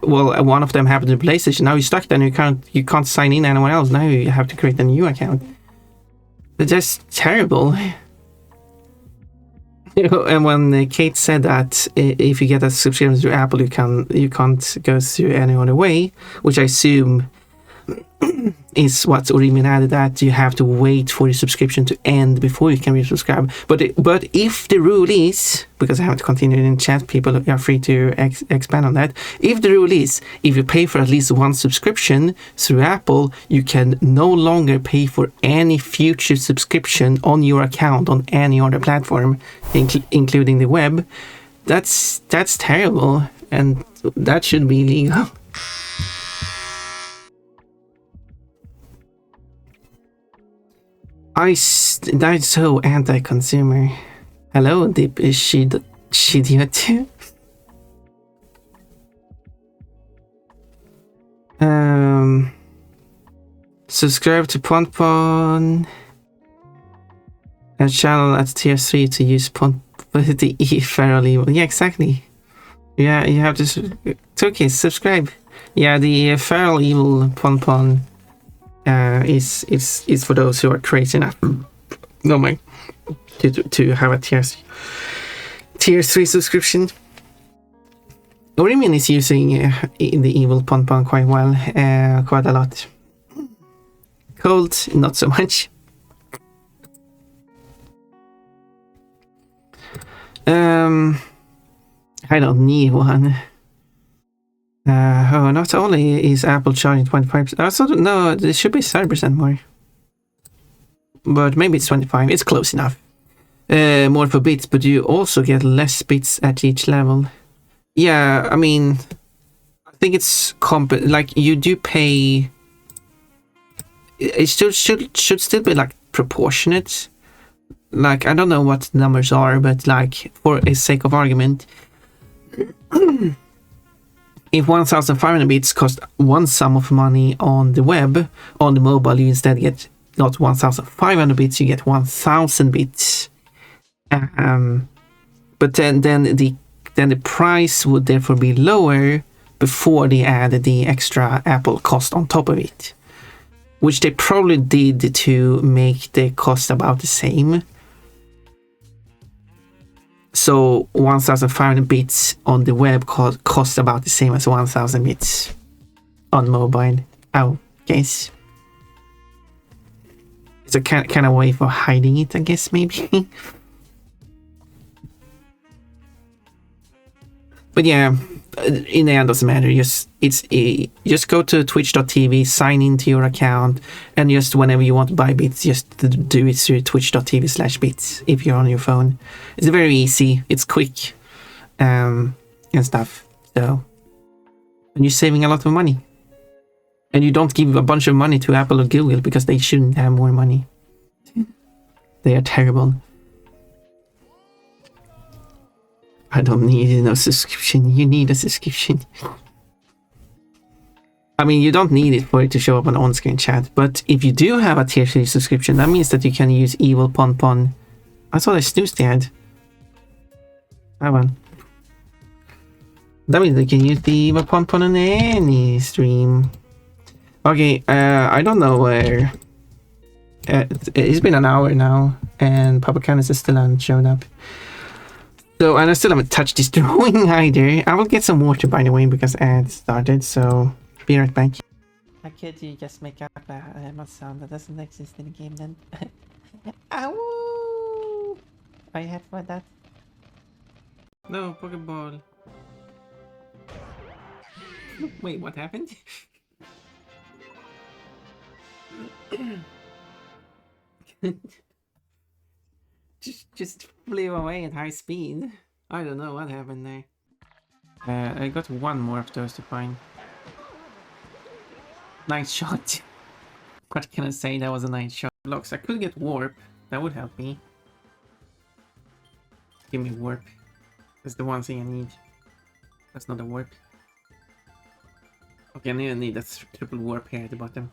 well, one of them happened to PlayStation, now you're stuck there and you can't sign in anyone else. Now you have to create a new account. That's just terrible. And when Kate said that if you get a subscription through Apple, you can't go through any other way, which I assume is what Orimin added, that you have to wait for your subscription to end before you can resubscribe. But if the rule is, because I have to continue in chat, people are free to expand on that. If the rule is, if you pay for at least one subscription through Apple, you can no longer pay for any future subscription on your account on any other platform, including the web. That's terrible, and that should be illegal. That's so anti-consumer. Hello, Deep Shidiot. Subscribe to Ponpon and channel at tier 3 to use the feral evil. Yeah, exactly. Yeah, you have to. It's okay, subscribe. Yeah, the feral evil Ponpon is for those who are crazy enough No, my to have a tier 3 subscription. Orimin is using the evil Pon quite well, quite a lot. Cold, not so much. I don't need one. Oh, not only is Apple charging 25%. I also don't know, it should be 30% more. But maybe it's 25. It's close enough. More for bits, but you also get less bits at each level. Yeah, I mean, I think it's like you do pay. It still should still be like proportionate. Like, I don't know what the numbers are, but like for a sake of argument, if 1,500 bits cost one sum of money on the web, on the mobile you instead get not 1,500 bits, you get 1,000 bits. But then the price would therefore be lower before they added the extra Apple cost on top of it, which they probably did to make the cost about the same. So 1,500 bits on the web costs about the same as 1,000 bits on mobile. I guess it's a kind of way for hiding it, I guess, maybe. But yeah, in the end, doesn't matter. Just go to twitch.tv, sign into your account, and just whenever you want to buy bits, just do it through twitch.tv/bits if you're on your phone. It's very easy, it's quick, and stuff. So, and you're saving a lot of money. And you don't give a bunch of money to Apple or Google because they shouldn't have more money. They are terrible. I don't need no subscription. You need a subscription. I mean, you don't need it for it to show up on on-screen chat, but if you do have a tier 3 subscription, that means that you can use evil Pon. I thought I snoozed the ad. Ah, well. That means you can use the evil Pon on any stream. Okay, I don't know where. It's been an hour now, and Papa Canis still hasn't shown up. So, and I still haven't touched this drawing either. I will get some water, by the way, because ad started, so be right back. How could you just make up a sound that doesn't exist in the game then? Ow! I have for that. No, Pokeball. Wait, what happened? just flew away at high speed. I don't know what happened there. I got one more of those to find. Nice shot. What can I say? That was a nice shot. Blocks. I could get warp. That would help me. Give me warp. That's the one thing I need. That's not a warp. Okay, I need a triple warp here at the bottom.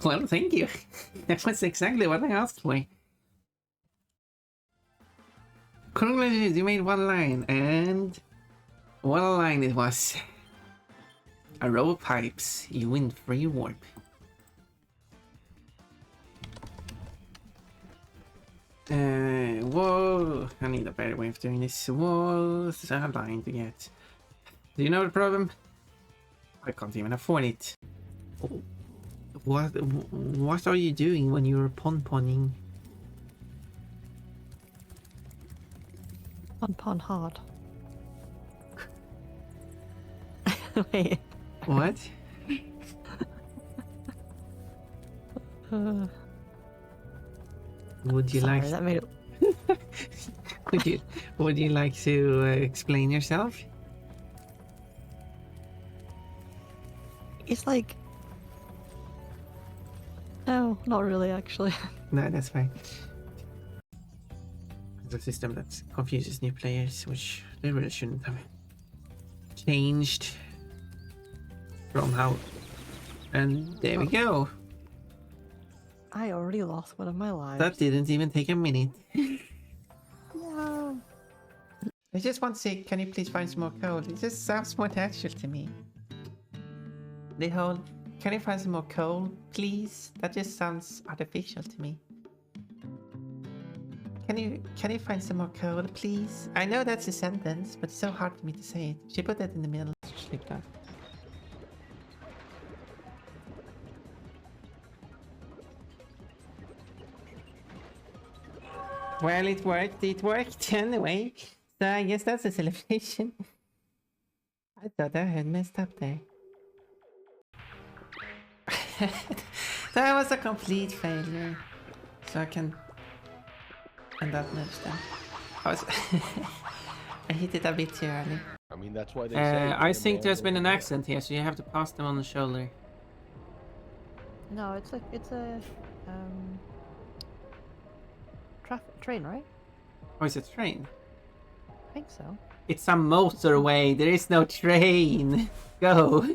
Well, thank you. That was exactly what I asked for. Congratulations, you made one line, and what a line it was. A row of pipes, you win free warp. Whoa, I need a better way of doing this. What's a line to get? Do you know the problem? I can't even afford it. What are you doing when you're pon-ponning? Pon hard. Wait. What? Would you Sorry, like? that made it. Would you like to explain yourself? It's like. No, not really, actually. No, that's fine. It's a system that confuses new players, which they really shouldn't have changed from how. And there we go. I already lost one of my lives. That didn't even take a minute. No. I just want to say, can you please find some more code? It just sounds more natural to me. The whole Can you find some more coal, please? That just sounds artificial to me. Can you find some more coal, please? I know that's a sentence, but it's so hard for me to say it. She put that in the middle. Just like that. Well, it worked. It worked anyway. So I guess that's a celebration. I thought I had messed up there. That was a complete failure. So I can end that match then. I hit it a bit too early. I mean, that's why they say I think there's been an accident here, so you have to pass them on the shoulder. No, it's a train, right? Oh, it's a train? I think so. It's a motorway. There is no train. Go.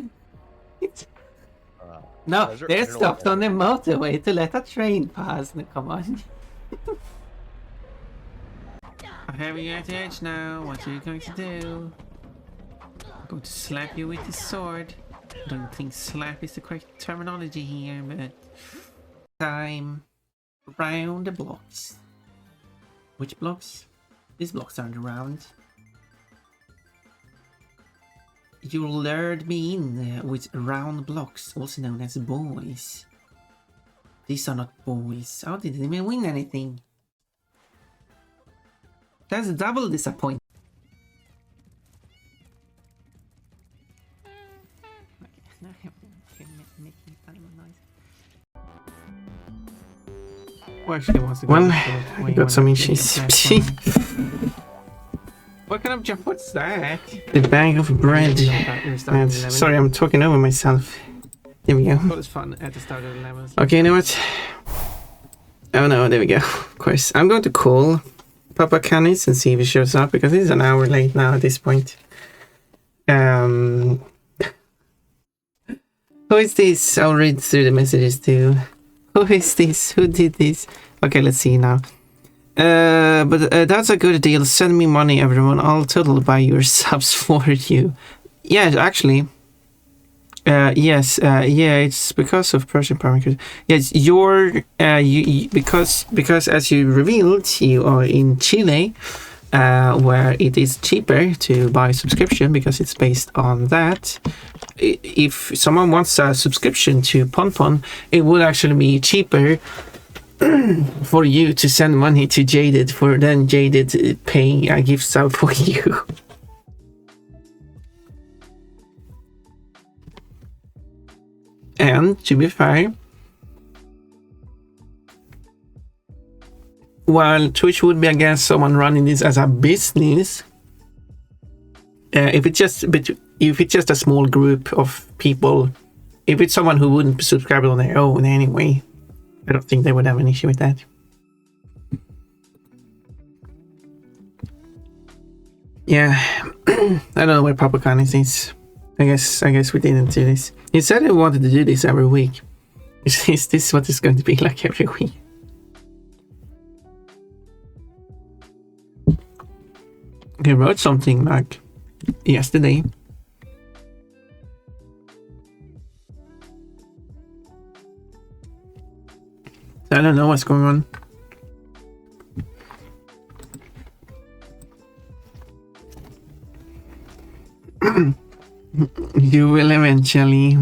No, they're stopped on the motorway to let a train pass. No, come on. I have you at the edge now. What are you going to do? I'm going to slap you with the sword. I don't think slap is the correct terminology here, but time round the blocks. Which blocks? These blocks aren't round. You lured me in with round blocks, also known as boys. These are not boys. How did they even win anything? That's double disappointment. Well, I got some issues. What kind of jump? What's that? The bag of bread. And, sorry, I'm talking over myself. There we go. That was fun at the start of the level. Okay, you know what? Oh no, there we go. Of course, I'm going to call Papa Canis and see if he shows up because it's an hour late now at this point. Who is this? I'll read through the messages too. Who is this? Who did this? Okay, let's see now. But that's a good deal. Send me money, everyone. I'll totally buy your subs for you. Yeah, actually. Yes. Yeah, it's because of Persian parameters. Yes, because as you revealed, you are in Chile, where it is cheaper to buy a subscription because it's based on that. If someone wants a subscription to Ponpon, it would actually be cheaper for you to send money to Jaded for then Jaded paying a gift sub for you. And to be fair, while Twitch would be against someone running this as a business, if it's just a small group of people, if it's someone who wouldn't subscribe on their own anyway, I don't think they would have an issue with that. Yeah, I don't know where Papa Canis is. I guess we didn't do this. He said he wanted to do this every week. Is this what it's going to be like every week? He wrote something like yesterday. I don't know what's going on. You will eventually.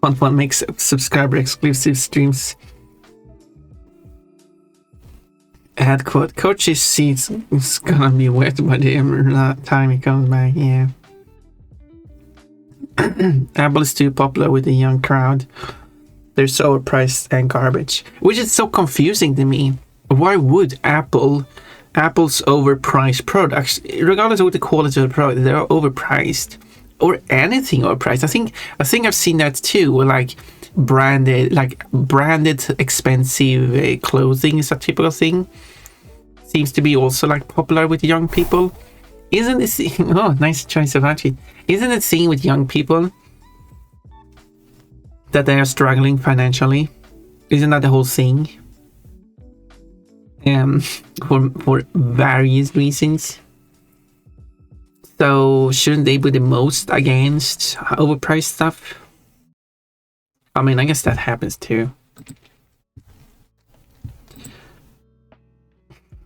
Fun makes subscriber exclusive streams. Add quote. Coach's seats is gonna be wet by the time he comes back. Yeah. Apple is too popular with the young crowd. They're so overpriced and garbage, which is so confusing to me. Why would Apple's overpriced products, regardless of what the quality of the product, they're overpriced, or anything overpriced? I think I've seen that too. Like branded expensive clothing is a typical thing. Seems to be also like popular with young people. Isn't this? Oh, nice choice of outfit. Isn't it seen with young people that they are struggling financially? Isn't that the whole thing? For various reasons. So shouldn't they be the most against overpriced stuff? I mean, I guess that happens too.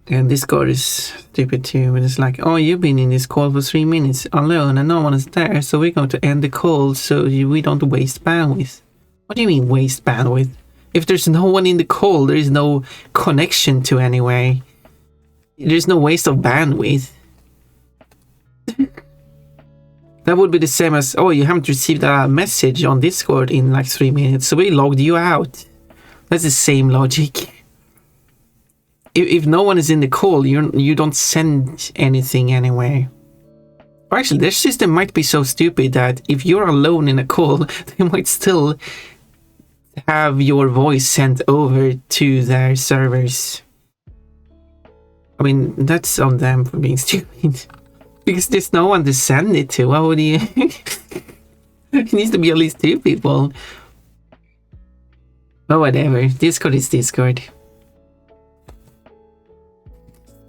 And Discord is stupid too, when it's like, oh, you've been in this call for 3 minutes alone and no one is there, so we're going to end the call so we don't waste bandwidth. What do you mean waste bandwidth? If there's no one in the call, there is no connection to anywhere. There's no waste of bandwidth. That would be the same as, oh, you haven't received a message on Discord in like 3 minutes, so we logged you out. That's the same logic. If no one is in the call, you don't send anything anyway. Or actually, their system might be so stupid that if you're alone in a call, they might still have your voice sent over to their servers. I mean, that's on them for being stupid. Because there's no one to send it to. Why would you? It needs to be at least 2 people. But whatever. Discord is Discord.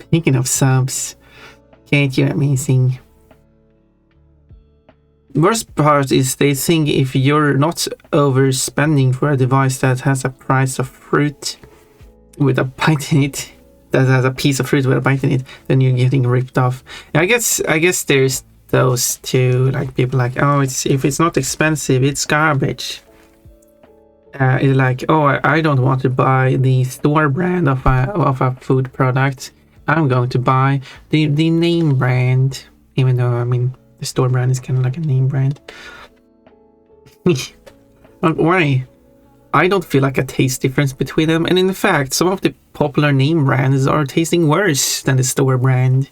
Speaking of subs, Kate, you're amazing. Worst part is they think if you're not overspending for a device that has a price of fruit with a bite in it, that has a piece of fruit with a bite in it, then you're getting ripped off. I guess there's those two, like people like, oh, if it's not expensive, it's garbage. It's like, oh, I don't want to buy the store brand of a food product. I'm going to buy the name brand, even though, I mean, the store brand is kind of like a name brand. Why? I don't feel like a taste difference between them, and in fact, some of the popular name brands are tasting worse than the store brand.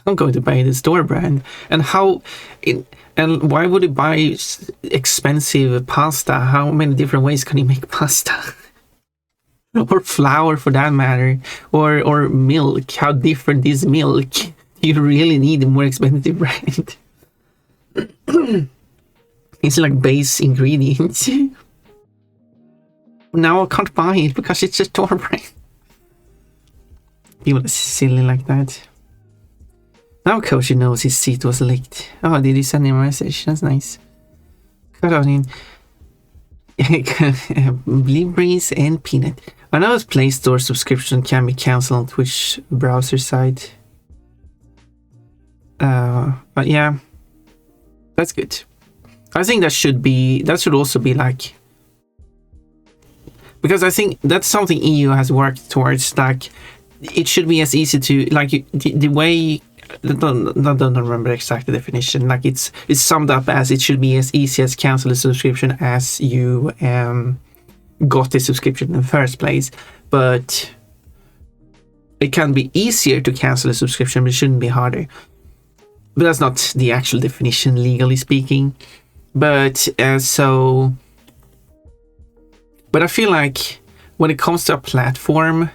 I'm going to buy the store brand. And and why would you buy expensive pasta? How many different ways can you make pasta? Or flour, for that matter, or milk. How different is milk? You really need a more expensive brand. It's like base ingredients. Now I can't buy it because it's a store brand. People are silly like that. Now Koshi knows his seat was leaked. Oh, did you send him a message? That's nice. Cut on in. Blue Breeze and Peanut. I know his Play Store subscription can be cancelled on Twitch browser site. But yeah, that's good. I think that should also be like, because I think that's something EU has worked towards. Like, it should be as easy to, like, the way, I don't remember the exact definition. Like, it's summed up as it should be as easy as cancel a subscription as you got the subscription in the first place. But it can be easier to cancel a subscription, but it shouldn't be harder. But that's not the actual definition, legally speaking. But but I feel like when it comes to a platform,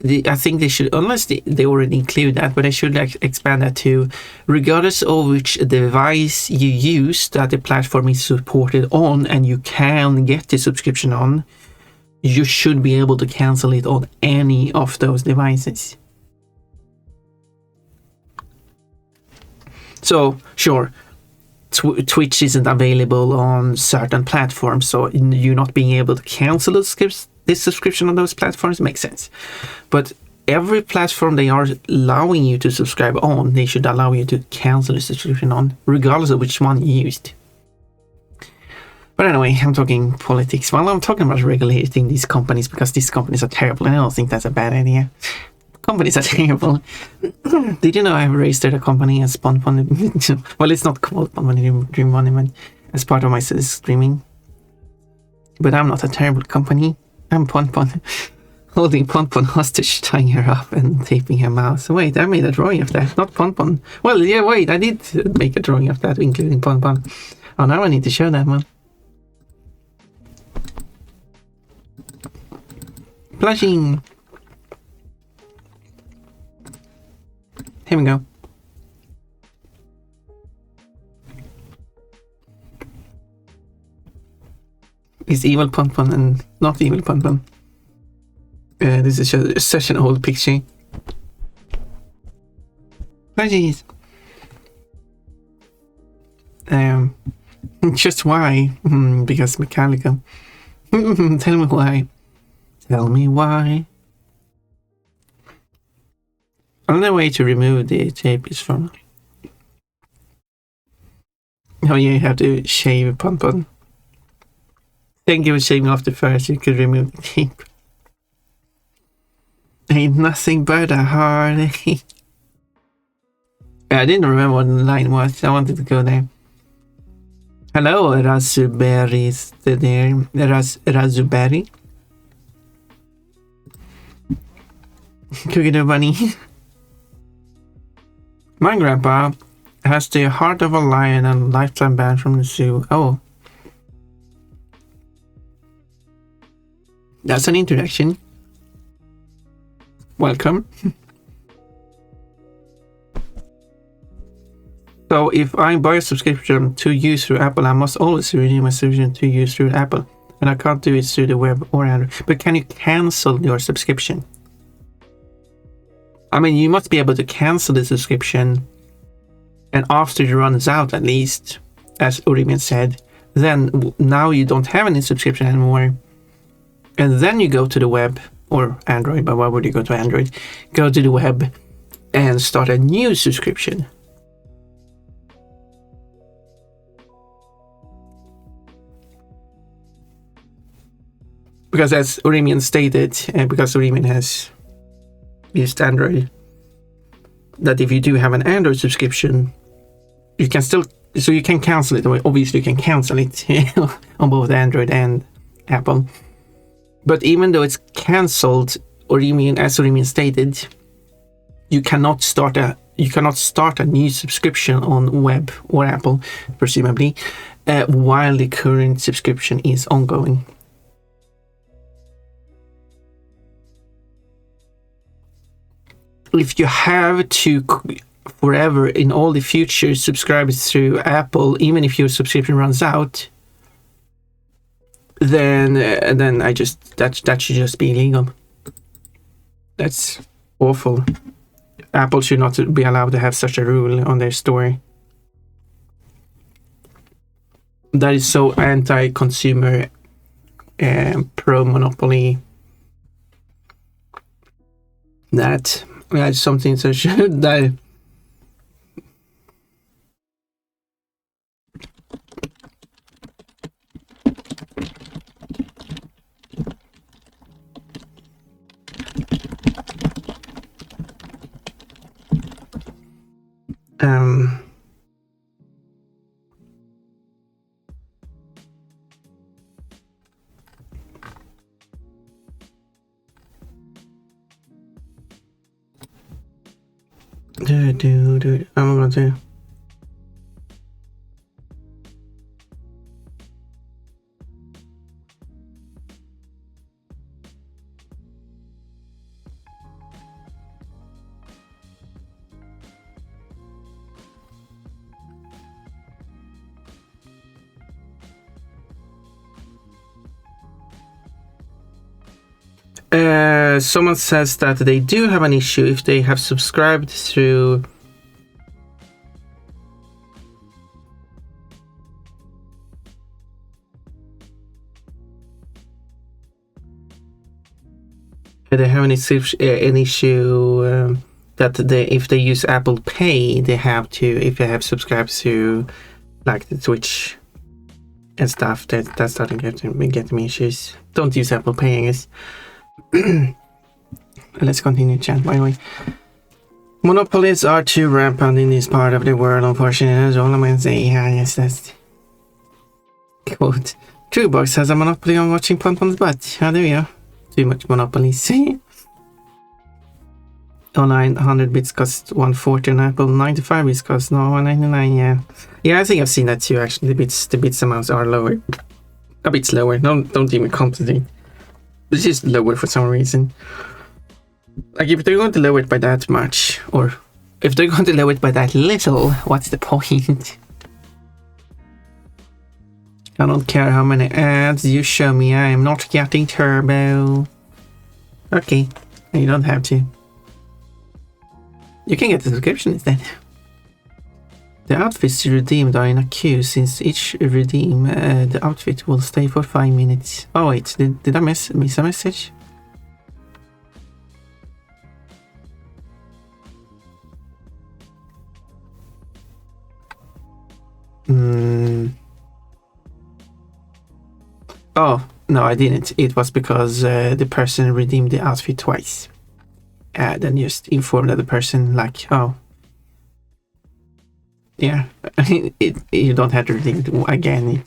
I think they should, unless they already include that, but they should like expand that to, regardless of which device you use that the platform is supported on and you can get the subscription on, you should be able to cancel it on any of those devices. So, sure, Twitch isn't available on certain platforms, so you not being able to cancel this subscription on those platforms makes sense. But every platform they are allowing you to subscribe on, they should allow you to cancel the subscription on, regardless of which one you used. But anyway, I'm talking politics. Well, I'm talking about regulating these companies because these companies are terrible, and I don't think that's a bad idea. Companies are terrible. Did you know I've registered a company as Ponpon? Well, it's not called Ponpon Dream Monument as part of my streaming. But I'm not a terrible company. I'm Ponpon, holding Ponpon hostage, tying her up and taping her mouth. So wait, I made a drawing of that, not Ponpon. Well, yeah, wait, I did make a drawing of that, including Ponpon. Oh, now I need to show that one. Blushing. Here we go. It's evil Ponpon and not evil Ponpon. This is such an old picture. Oh jeez. Just why? Because mechanical. Tell me why. Tell me why. Another way to remove the tape is from... Oh yeah, you have to shave Pon. Thank you for shaving off the first, you could remove the tape. Ain't nothing but a heartache. I didn't remember what the line was. I wanted to go there. Hello, Raspberry is there. Raspberry. Cookie dough bunny. My grandpa has the heart of a lion and a lifetime ban from the zoo. Oh. That's an introduction. Welcome. So if I buy a subscription to use through Apple, I must always renew my subscription to use through Apple. And I can't do it through the web or Android. But can you cancel your subscription? I mean, you must be able to cancel the subscription. And after it runs out, at least, as Urimin said, then now you don't have any subscription anymore. And then you go to the web or Android, but why would you go to Android? Go to the web and start a new subscription. Because as Urimin stated, because Urimin has used Android, that if you do have an Android subscription, you can still, so you can cancel it. Obviously you can cancel it on both Android and Apple. But even though it's cancelled, Urimin, as Urimin stated, you cannot start a new subscription on web or Apple, presumably, while the current subscription is ongoing. If you have to forever in all the future subscribe through Apple, even if your subscription runs out, then that should just be illegal. That's awful. Apple should not be allowed to have such a rule on their store. That is so anti-consumer, pro-monopoly. That's something that should die. I'm gonna do. Someone says that they do have an issue if they have subscribed through they have an issue that if they use Apple Pay, they have to, if they have subscribed to like the Twitch and stuff, that's starting to get me issues. Don't use Apple Pay, I guess. Let's continue chat, by the way. Monopolies are too rampant in this part of the world, unfortunately. That's all I'm gonna say. Yeah, yes, that's quote. Truebox has a monopoly on watching Ponpon's butt. How do you? Too much monopolies. Online 100 bits cost 140 on Apple, 95 bits cost no 199. Yeah, I think I've seen that too. Actually, the bits amounts are lower, a bit slower. Don't even contemplate. It's just lower for some reason. Like if they're going to lower it by that much, or if they're going to lower it by that little, what's the point? I don't care how many ads you show me, I am not getting turbo. Okay, you don't have to. You can get the subscription instead. The outfits redeemed are in a queue. Since each redeem, the outfit will stay for 5 minutes. Oh wait, did I miss a message? Oh, no, I didn't. It was because the person redeemed the outfit twice. Then just informed the person like, oh, yeah, you don't have to redeem it again.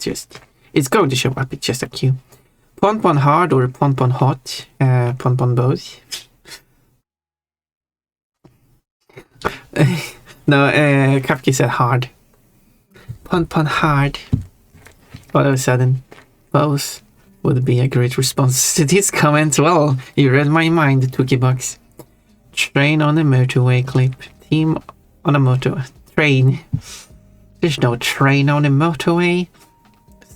It's going to show up. It's just a queue. Pon hard or pon hot? Pon both. No, Kapki said hard. Pon hard. All of a sudden, both would be a great response to this comment. Well, you read my mind, Tookiebugs. Train on the motorway clip. Team on a motor. Train. There's no train on the motorway.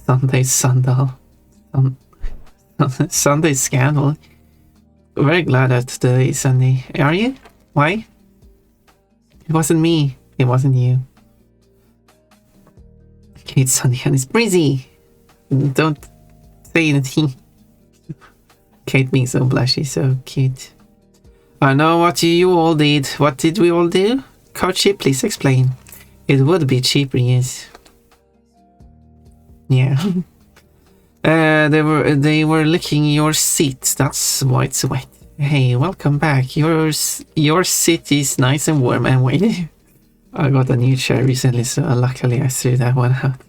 Sunday Sandal. Sunday Scandal. Very glad that today is Sunday. Are you? Why? It wasn't me. It wasn't you. Okay, it's sunny and it's breezy. Don't say anything. Kate being so blushy, so cute. I know what you all did. What did we all do? Coachy, please explain. It would be cheaper, yes. Yeah. They were licking your seat. That's why it's wet. Hey, welcome back. Your seat is nice and warm and wet. I got a new chair recently, so luckily I threw that one out.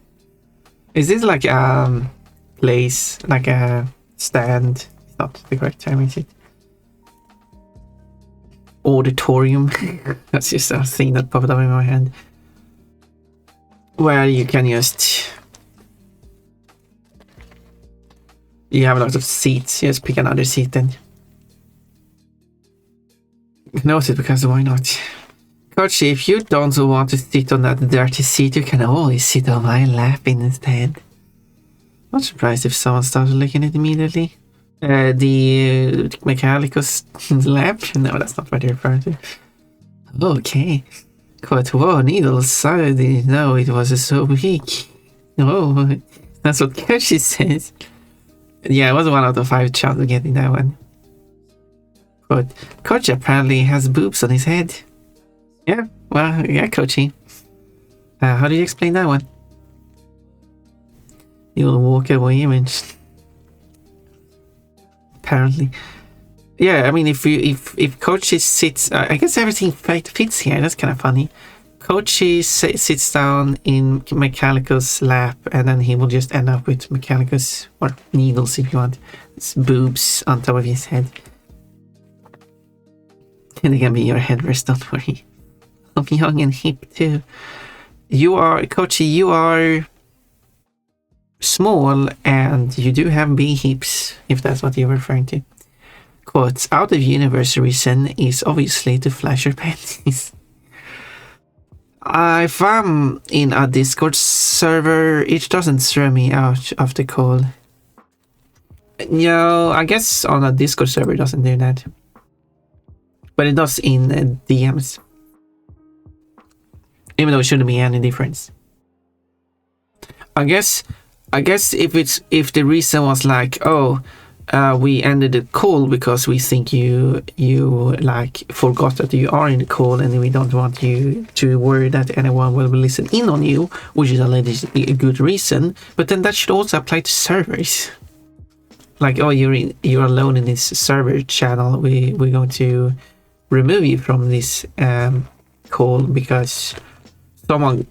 Is this like a place, like a stand? It's not the correct term, is it? Auditorium. That's just a thing that popped up in my head. Where you can just... You have a lot of seats. You just pick another seat then. Noted, because why not? Coach, if you don't want to sit on that dirty seat, you can always sit on my lap instead. Not surprised if someone started licking it immediately. The Mechanicus lap? No, that's not what you're referring to. Okay. Quite whoa, needles. I didn't know it was so big. Oh, that's what Coach says. Yeah, it was 1 out of 5 chance of getting that one. But Coach apparently has boobs on his head. Yeah, well, yeah, Coachy. How do you explain that one? You'll walk away image. Apparently. Yeah, I mean, if Coachy sits... I guess everything fits here. That's kind of funny. Coachy sits down in Mechanicus' lap, and then he will just end up with Mechanicus, or needles if you want. It's boobs on top of his head. And they can be your headrest, don't worry. I'm young and hip too. You are, Coachy, you are small and you do have big hips, if that's what you're referring to. Quote, out of universe reason is obviously to flash your panties. If I'm in a Discord server, it doesn't throw me out of the call. No, I guess on a Discord server it doesn't do that. But it does in DMs. Even though it shouldn't be any difference. I guess if the reason was like, oh, we ended the call because we think you like forgot that you are in the call and we don't want you to worry that anyone will listen in on you, which is a good reason. But then that should also apply to servers. Like, oh, you're alone in this server channel. We're going to remove you from this call because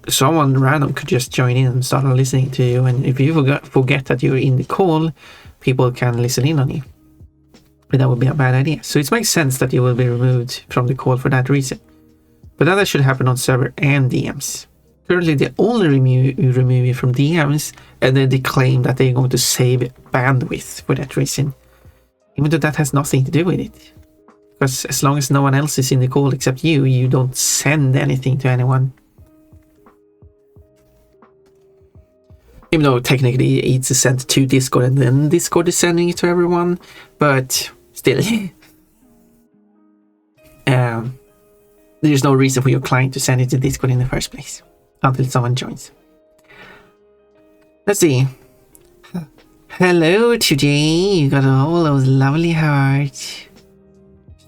someone random could just join in and start listening to you, and if you forget that you're in the call, people can listen in on you. But that would be a bad idea. So it makes sense that you will be removed from the call for that reason. But that should happen on server and DMs. Currently they only remove you from DMs, and then they claim that they're going to save bandwidth for that reason, even though that has nothing to do with it. Because as long as no one else is in the call except you don't send anything to anyone. Even though technically it's sent to Discord and then Discord is sending it to everyone, but still. There's no reason for your client to send it to Discord in the first place. until someone joins. Let's see. Hello today. You got all those lovely hearts.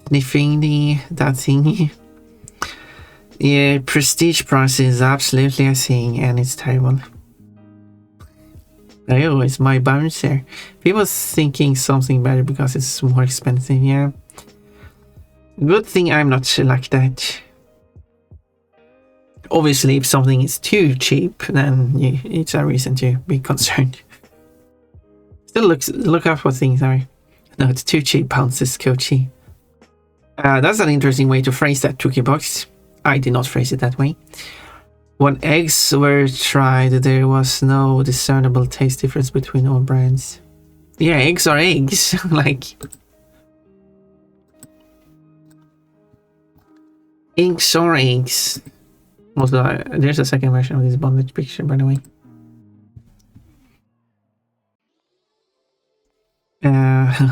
Sniffing that thingy. Yeah, prestige price is absolutely a thing, and it's terrible. Oh, it's my bouncer. People thinking something better because it's more expensive, yeah. Good thing I'm not like that. Obviously, if something is too cheap, then it's a reason to be concerned. Still look out for things, sorry. No, it's too cheap, bounces, coachy. That's an interesting way to phrase that, Cookie Box. I did not phrase it that way. When eggs were tried, there was no discernible taste difference between all brands. Yeah, eggs are eggs. Like... eggs are eggs. Also, there's a second version of this bondage picture, by the way.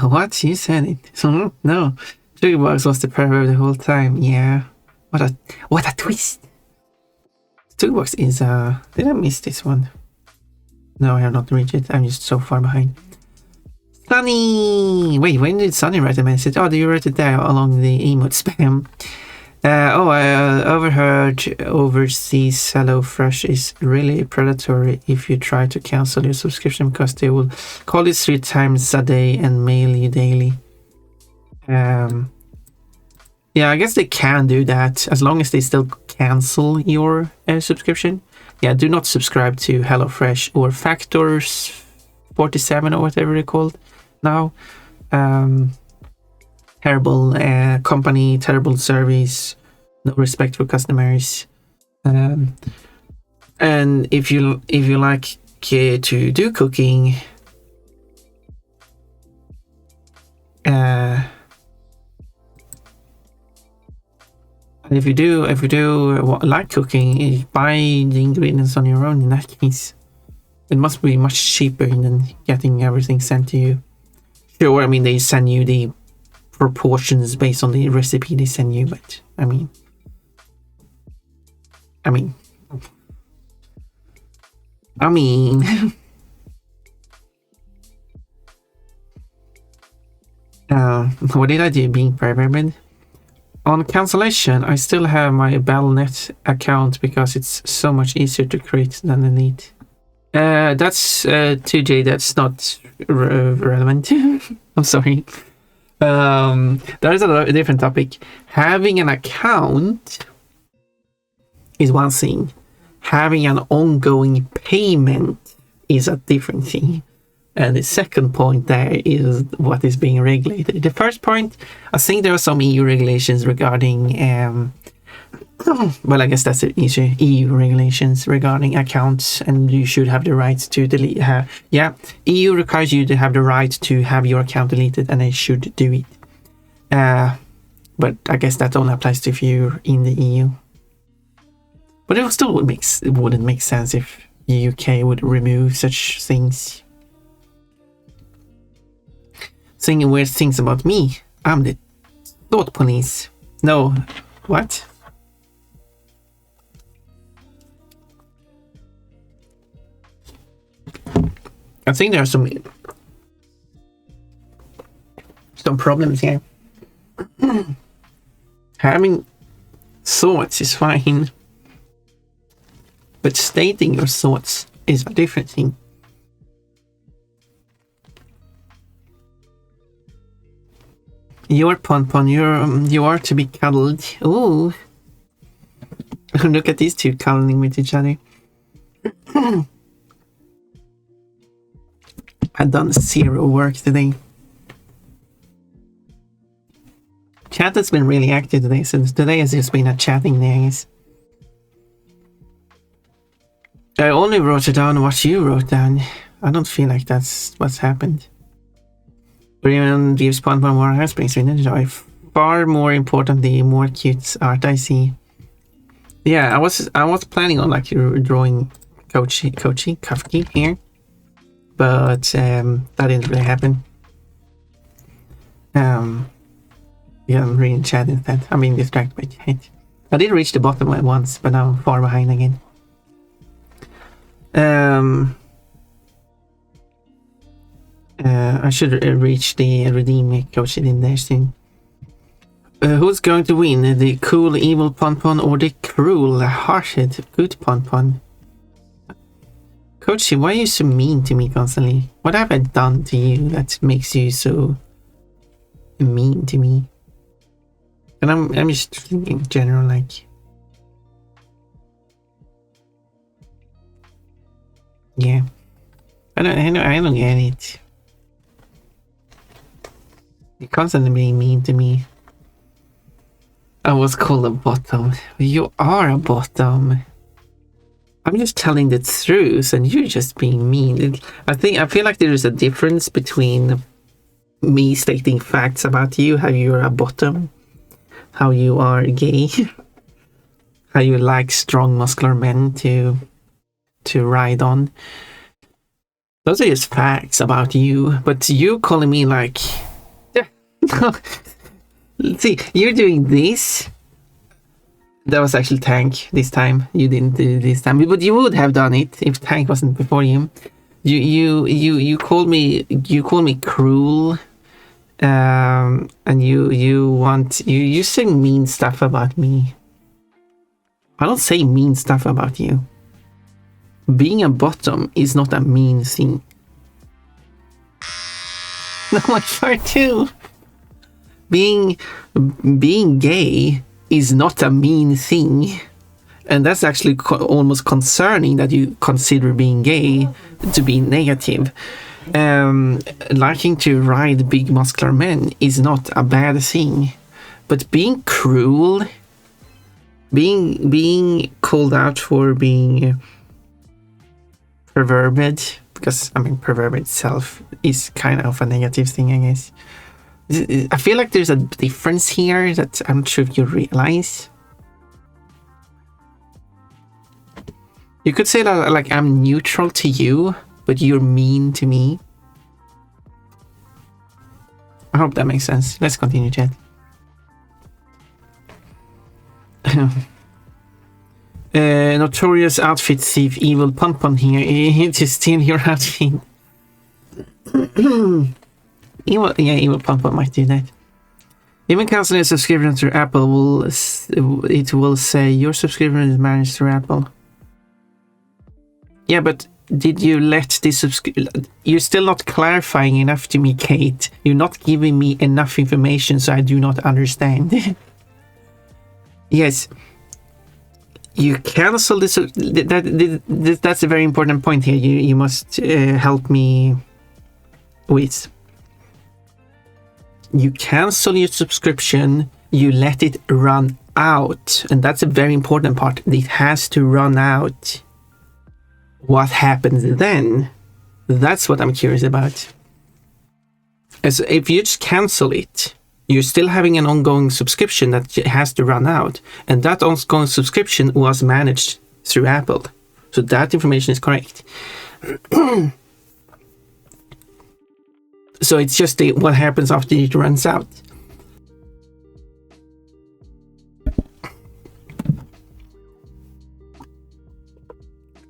What? You said it. No. Jugbox was the pervert the whole time. Yeah. What a twist. Jugbox is did I miss this one? No, I have not reached it. I'm just so far behind. Sunny! Wait, when did Sunny write a message? Oh, you wrote it there along the emote spam. I overheard overseas HelloFresh is really predatory if you try to cancel your subscription because they will call you 3 times a day and mail you daily. Yeah, I guess they can do that as long as they still cancel your subscription. Yeah, do not subscribe to HelloFresh or Factors 47 or whatever they're called now. Terrible company, terrible service, no respect for customers. And if you like to do cooking, if you do like cooking, buy the ingredients on your own. In that case, it must be much cheaper than getting everything sent to you. Sure, I mean they send you the proportions based on the recipe they send you, but I mean what did I do being perverted? On cancellation, I still have my Battle.net account because it's so much easier to create than delete. That's 2J, that's not relevant. I'm sorry. That is a different topic. Having an account is one thing. Having an ongoing payment is a different thing. And the second point there is what is being regulated. The first point, I think there are some EU regulations regarding, well, I guess that's the issue. EU regulations regarding accounts, and you should have the right to delete. Yeah, EU requires you to have the right to have your account deleted, and they should do it. But I guess that only applies to if you're in the EU. But it still wouldn't make sense if the UK would remove such things. Saying weird things about me. I'm the thought police. No, what? I think there are some problems here. Having thoughts is fine, but stating your thoughts is a different thing. You're Pon, you are to be cuddled. Ooh. Look at these two cuddling with each other. I've done 0 work today. Chat has been really active today, since today has just been a chatting day, I guess. I only wrote down what you wrote down. I don't feel like that's what's happened. Brian gives Pon more aspects in enjoy. Far more importantly, more cute art I see. Yeah, I was planning on like drawing Kafki here, but that didn't really happen. Yeah, I'm reading chat instead. I'm being distracted by chat. I did reach the bottom at once, but now I'm far behind again. I should reach the redeem coach in there soon. Who's going to win? The cool evil Pon or the cruel hearted good Pon? Coachy, why are you so mean to me constantly? What have I done to you that makes you so mean to me? And I'm just thinking in general, like, yeah, I don't get it. You're constantly being mean to me. I was called a bottom. You are a bottom. I'm just telling the truth, and you're just being mean. I feel like there is a difference between me stating facts about you, how you're a bottom, how you are gay, how you like strong muscular men to ride on. Those are just facts about you, but you calling me like, yeah. See, you're doing this. That was actually Tank this time. You didn't do this time, but you would have done it if Tank wasn't before you. You called me cruel, and you say mean stuff about me. I don't say mean stuff about you. Being a bottom is not a mean thing. No, I try to. Being gay is not a mean thing, and that's actually almost concerning that you consider being gay to be negative. Liking to ride big muscular men is not a bad thing, but being cruel, being called out for being perverted, because I mean perverted itself is kind of a negative thing, I guess. I feel like there's a difference here that I'm not sure if you realize. You could say that like I'm neutral to you, but you're mean to me. I hope that makes sense. Let's continue, chat. Notorious outfit thief, evil Pon here. To steal your outfit. Evil Pon might do that. Even canceling a subscription through Apple will say your subscription is managed through Apple. Yeah, but did you let this subscription? You're still not clarifying enough to me, Kate. You're not giving me enough information, so I do not understand. Yes, you cancel this. That's a very important point here. You must help me with. You cancel your subscription, you let it run out, and that's a very important part. It has to run out. What happens then? That's what I'm curious about. As if you just cancel it, you're still having an ongoing subscription that has to run out, and that ongoing subscription was managed through Apple. So that information is correct. So it's just what happens after it runs out.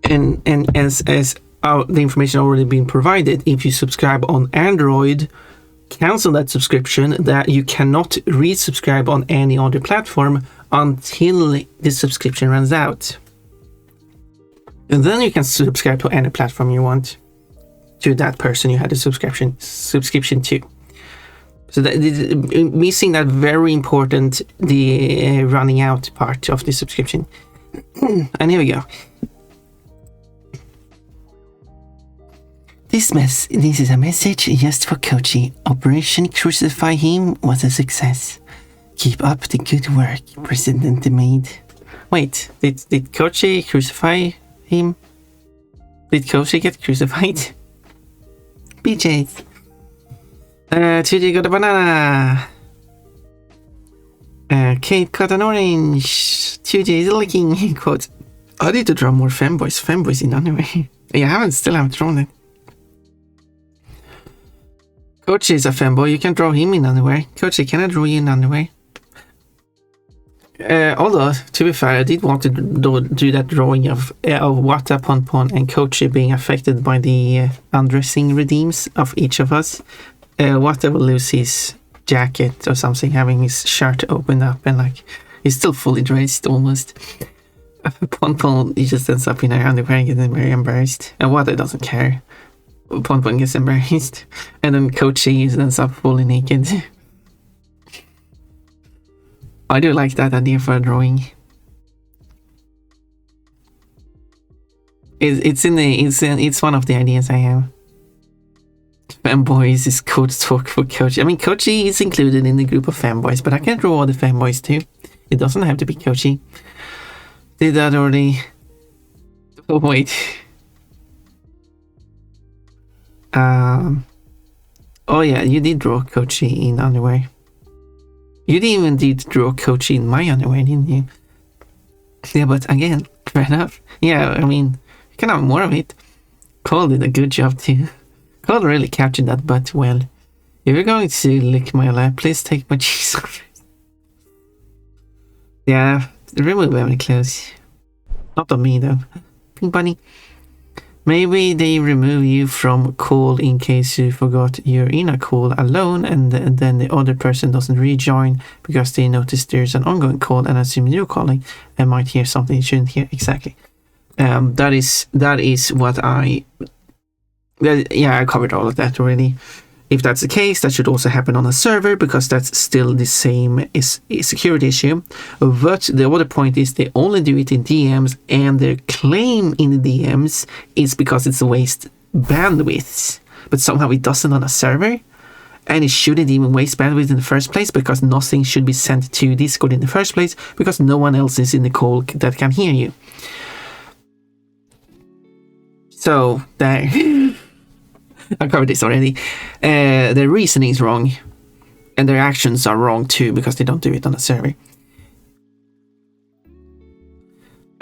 And as the information already been provided, if you subscribe on Android, cancel that subscription, that you cannot resubscribe on any other platform until the subscription runs out. And then you can subscribe to any platform you want, to that person you had a subscription to. So that missing that very important, the running out part of the subscription. And here we go. This is a message just for Kochi. Operation Crucify Him was a success. Keep up the good work, President Maid. Wait, did Kochi crucify him? Did Kochi get crucified? BJ's. 2G got a banana. Kate got an orange. 2G is licking. Quote. I need to draw more femboys. Femboys in underwear. Yeah, still haven't drawn it. Kochi is a femboy. You can draw him in underwear. Kochi, can I draw you in underwear? Although, to be fair, I did want to do that drawing of Wata, Pon and Kochi being affected by the undressing redeems of each of us. Wata will lose his jacket or something, having his shirt opened up, and like he's still fully dressed almost. Pon he just ends up in her underwear and gets very embarrassed, and Wata doesn't care. Pon gets embarrassed, and then Kochi ends up fully naked. I do like that idea for a drawing. It's one of the ideas I have. Fanboys is code talk for Kochi. I mean, Kochi is included in the group of fanboys, but I can draw all the fanboys too. It doesn't have to be Kochi. Did that already? Oh wait. Oh yeah, you did draw Kochi in underwear. You didn't even draw Kochi in my underwear, didn't you? Yeah, but again, fair enough. Yeah, I mean, you can have more of it. Cole did a good job too. Cole really captured that butt well. If you're going to lick my lap, please take my cheese off. Yeah, remove any clothes. Not on me though. Pink bunny. Maybe they remove you from call in case you forgot you're in a call alone, and then the other person doesn't rejoin because they notice there's an ongoing call and assume you're calling and might hear something you shouldn't hear. Exactly. That is what I covered all of that already. If that's the case, that should also happen on a server because that's still the same is a security issue. But the other point is they only do it in DMs, and their claim in the DMs is because it's a waste bandwidth. But somehow it doesn't on a server, and it shouldn't even waste bandwidth in the first place because nothing should be sent to Discord in the first place because no one else is in the call that can hear you. So there. I covered this already. Their reasoning is wrong, and their actions are wrong too because they don't do it on a server.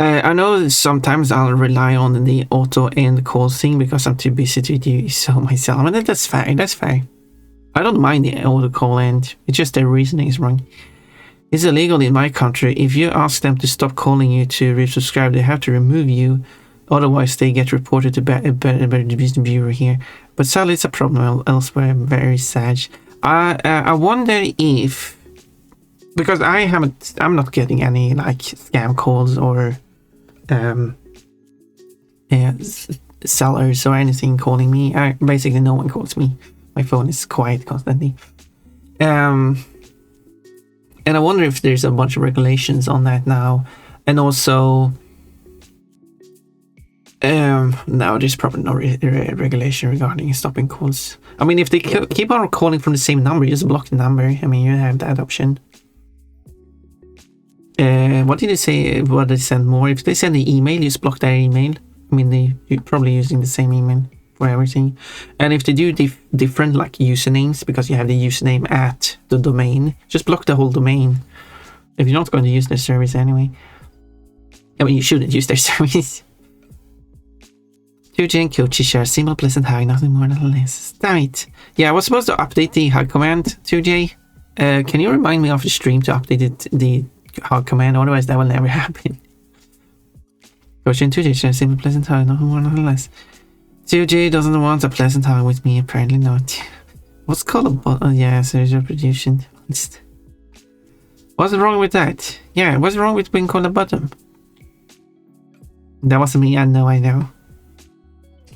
I know sometimes I'll rely on the auto end call thing because I'm too busy to do so myself. I mean, that's fair. That's fair. I don't mind the auto call end. It's just their reasoning is wrong. It's illegal in my country. If you ask them to stop calling you to resubscribe, they have to remove you. Otherwise, they get reported to a better bureau here. But sadly, it's a problem elsewhere. Very sad. I wonder if, because I'm not getting any like scam calls or sellers or anything calling me. Basically, no one calls me. My phone is quiet constantly. And I wonder if there's a bunch of regulations on that now, and also. No, there's probably no regulation regarding stopping calls. I mean, if they keep on calling from the same number, you just block the number. I mean, you have that option. What did they say? What they send more? If they send an email, you just block their email. I mean, you're probably using the same email for everything. And if they do different like usernames, because you have the username at the domain, just block the whole domain. If you're not going to use their service anyway. I mean, you shouldn't use their service. 2J and Kochi share simple pleasant hug, nothing more, nothing less. Damn it. Yeah, I was supposed to update the hug command, 2J. Can you remind me of the stream to update the hug command? Otherwise, that will never happen. Kochi and 2J share simple pleasant hug, nothing more, nothing less. 2J doesn't want a pleasant hug with me, apparently not. What's called a bot? Oh, yeah, so it's reproduction. What's wrong with that? Yeah, what's wrong with being called a bottom? That wasn't me, I know.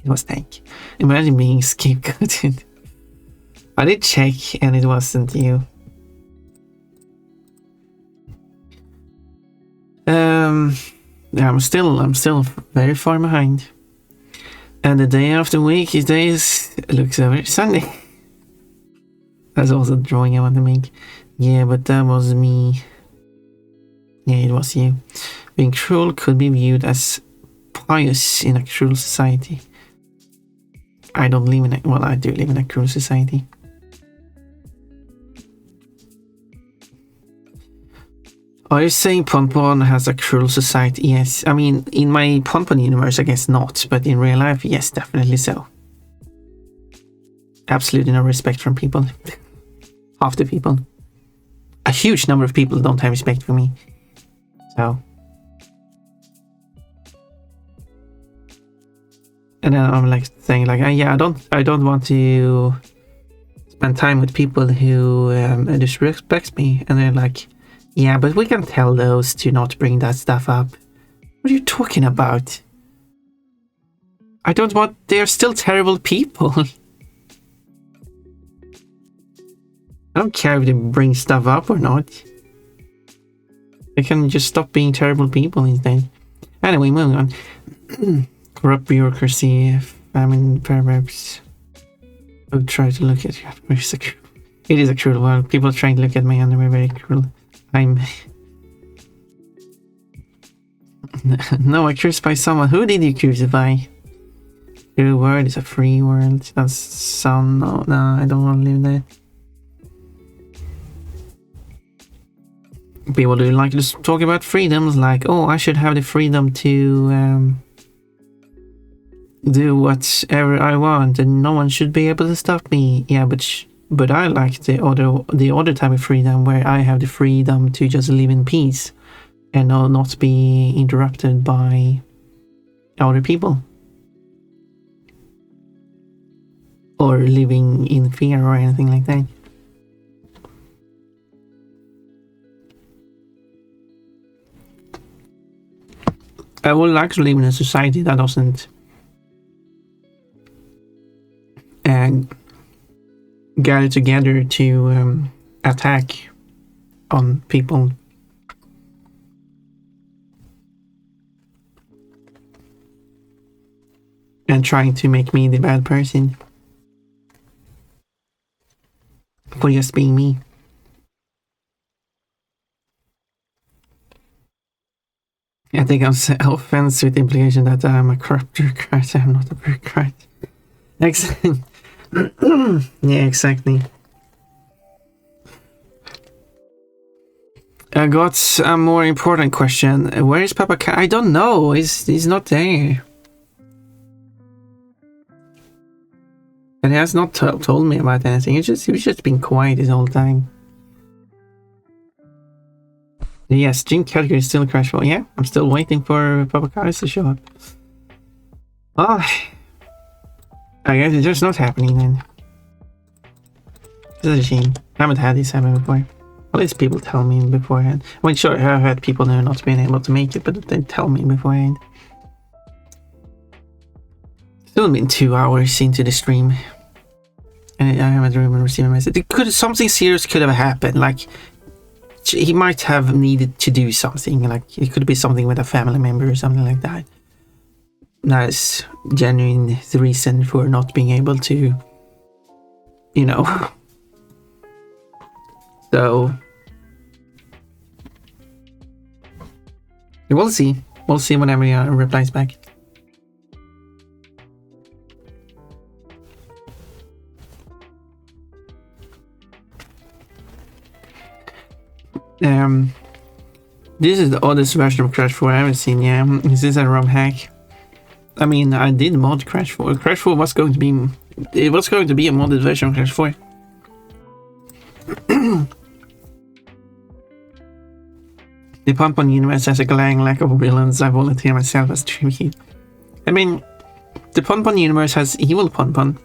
It was Tank. Imagine being scapegoated. I did check and it wasn't you. Yeah, I'm still very far behind. And the day of the week looks over Sunday. That's also the drawing I want to make. Yeah, but that was me. Yeah, it was you. Being cruel could be viewed as pious in a cruel society. I don't live in a... Well, I do live in a cruel society. Are you saying Ponpon has a cruel society? Yes. I mean, in my Ponpon universe, I guess not. But in real life, yes, definitely so. Absolutely no respect from people. Half the people. A huge number of people don't have respect for me. So. And then I'm like saying like, yeah, I don't want to spend time with people who disrespect me. And they're like, yeah, but we can tell those to not bring that stuff up. What are you talking about? I don't want... They're still terrible people. I don't care if they bring stuff up or not. They can just stop being terrible people instead. Anyway, moving on. Corrupt bureaucracy, famine, perhaps. I'll try to look at you. It is a cruel world. People trying to look at me and they're very cruel. I'm... No, I crucify someone. Who did you crucify? Your word is a free world. That's some... No, I don't want to live there. People do like to talk about freedoms, like, oh, I should have the freedom to do whatever I want, and no one should be able to stop me. Yeah, but I like the other type of freedom, where I have the freedom to just live in peace and not be interrupted by other people or living in fear or anything like that. I would like to live in a society that doesn't gather together to attack on people. And trying to make me the bad person for just being me. I think I'm self-offense with the implication that I'm a corrupt bureaucrat. I'm not a bureaucrat. Exactly. Yeah, exactly. I got a more important question. Where is Papa Cat? I don't know. He's not there. And he has not told me about anything. He was just being quiet this whole time. Yes, Gym category is still a crash. Well, yeah, I'm still waiting for Papa Cars to show up. Oh, I guess it's just not happening then. This is a shame. I haven't had this happen before. At least people tell me beforehand. I mean, sure, I've had people who are not being able to make it, but they tell me beforehand. Still been 2 hours into the stream. And I haven't even received a message. Something serious could have happened, like... He might have needed to do something, like it could be something with a family member or something like that. That's genuine reason for not being able to, you know. So we'll see. We'll see whenever he replies back. This is the oldest version of Crash 4 I haven't seen. Yeah, is this a ROM hack? I mean, I did mod Crash 4. Crash 4 was going to be... It was going to be a modded version of Crash 4. The Pon-Pon universe has a glaring lack of villains. I volunteer myself as tribute. I mean, the Pon-Pon universe has evil Pon-Pon.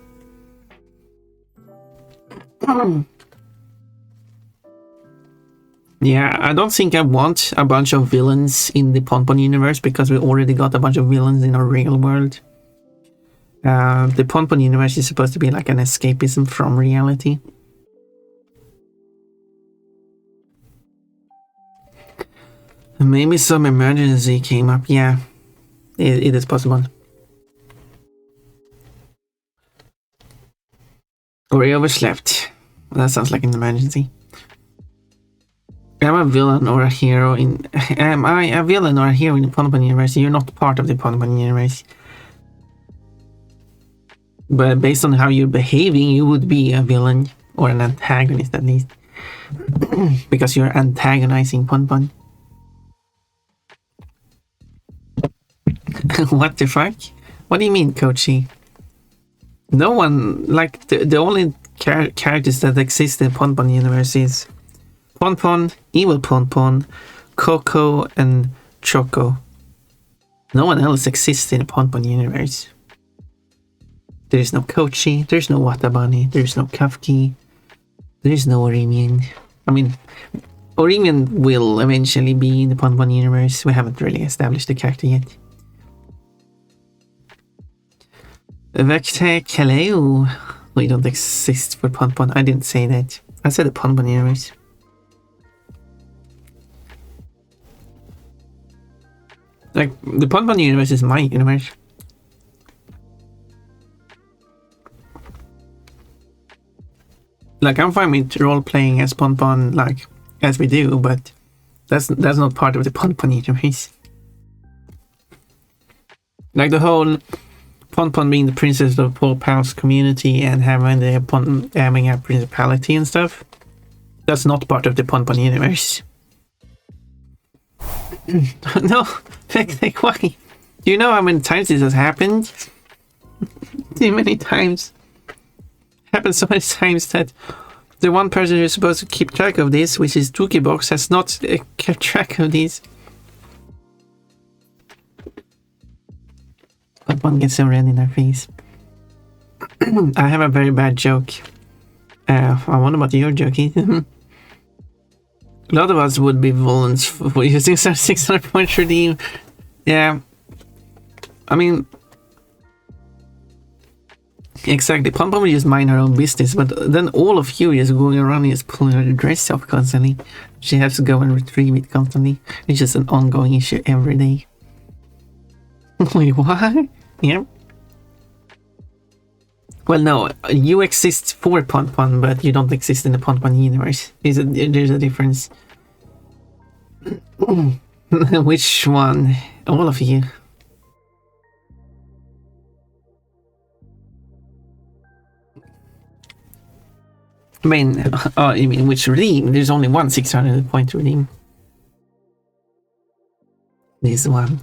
Yeah, I don't think I want a bunch of villains in the Pon-Pon universe, because we already got a bunch of villains in our real world. The Pon-Pon universe is supposed to be like an escapism from reality. Maybe some emergency came up. Yeah, it is possible. Or I overslept. That sounds like an emergency. Am I a villain or a hero in... Am I a villain or a hero in the Pon-Pon universe? You're not part of the Pon-Pon universe. But based on how you're behaving, you would be a villain. Or an antagonist, at least. Because you're antagonizing Pon-Pon. What the fuck? What do you mean, Kochi? No one... Like, the only characters that exist in the Pon-Pon universe is... Pon-Pon, evil Pon-Pon, Coco, and Choco. No one else exists in the Ponpon universe. There's no Kochi, there's no Watabani, there's no Kafki, there's no Orimian. I mean, Orimian will eventually be in the Ponpon universe. We haven't really established the character yet. Vectech, hello. We don't exist for Ponpon. I didn't say that. I said the Ponpon universe. Like, the Ponpon universe is my universe. Like, I'm fine with role-playing as Ponpon, like, as we do, but that's not part of the Ponpon universe. Like, the whole Ponpon being the princess of Paul Pal's community and having a principality and stuff, that's not part of the Ponpon universe. No, like, why? Do you know how many times this has happened? Too many times. Happened so many times that the one person who's supposed to keep track of this, which is Tukibox, has not kept track of these. But one gets so red in their face. I have a very bad joke. I wonder what your joke is. A lot of us would be villains for using some 600 points redeem. Yeah. I mean, exactly. Pom Pom will just mind her own business, but then all of you is going around and just pulling her dress off constantly. She has to go and retrieve it constantly. It's just an ongoing issue every day. Wait, what? Yeah. Well, no, you exist for Ponpon, but you don't exist in the Ponpon universe. There's a difference. Which one? All of you. I mean, you mean which redeem? There's only one 600 point redeem. This one.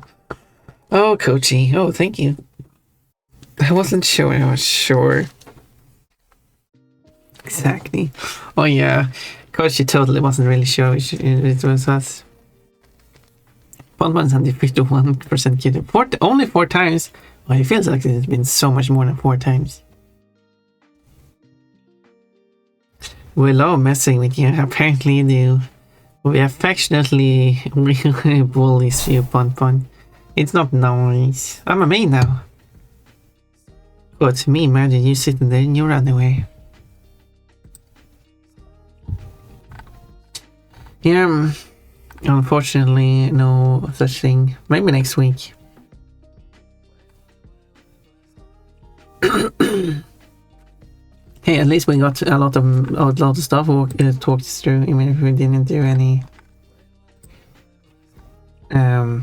Oh, Kochi. Oh, thank you. I wasn't sure. I was sure. Exactly. Oh, yeah. Kochi totally wasn't really sure it was us. Ponpon's under 51% kid. Only 4 times. Well, it feels like it's been so much more than 4 times. We love messing with you. Apparently you do. We affectionately bullies you, Ponpon. It's not nice. I'm a maid now. But to me, imagine you sitting there in your underwear. Yeah, unfortunately, no such thing. Maybe next week. Hey, at least we got a lot of stuff talked through, even if we didn't do any.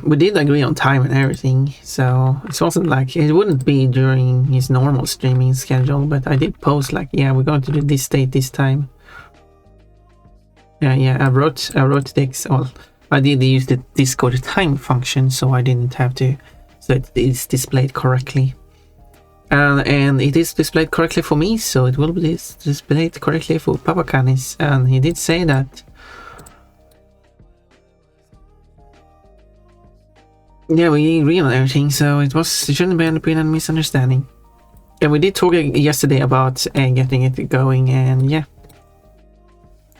We did agree on time and everything, so it wasn't like it wouldn't be during his normal streaming schedule, but I did post like, yeah, we're going to do this date this time. Yeah, I wrote this. Well, I did use the Discord time function, so I didn't have to. So it's displayed correctly, and it is displayed correctly for me, so it will be displayed correctly for Papa Canis, and he did say that. Yeah, we agree on everything, so it shouldn't be any misunderstanding. And we did talk yesterday about getting it going, and yeah.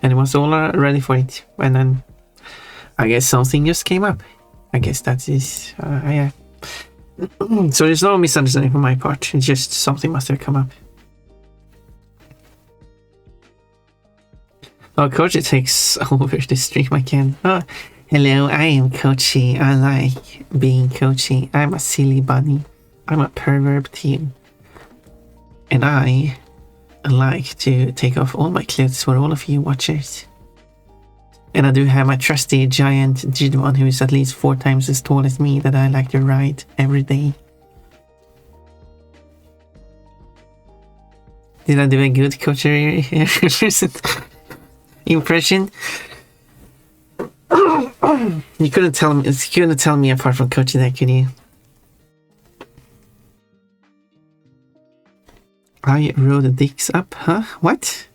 And it was all ready for it. And then I guess something just came up. I guess that is, yeah. So there's no misunderstanding from my part. It's just something must have come up. Oh, Kochi takes over the stream again. Oh, hello, I am Kochi. I like being Kochi. I'm a silly bunny. I'm a pervert team. And I like to take off all my clothes for all of you watchers. And I do have my trusty giant Jidwan who is at least 4 times as tall as me that I like to ride every day. Did I do a good Kochi impression? You couldn't tell me apart from Kochi there, could you? I rode the dicks up, huh? What?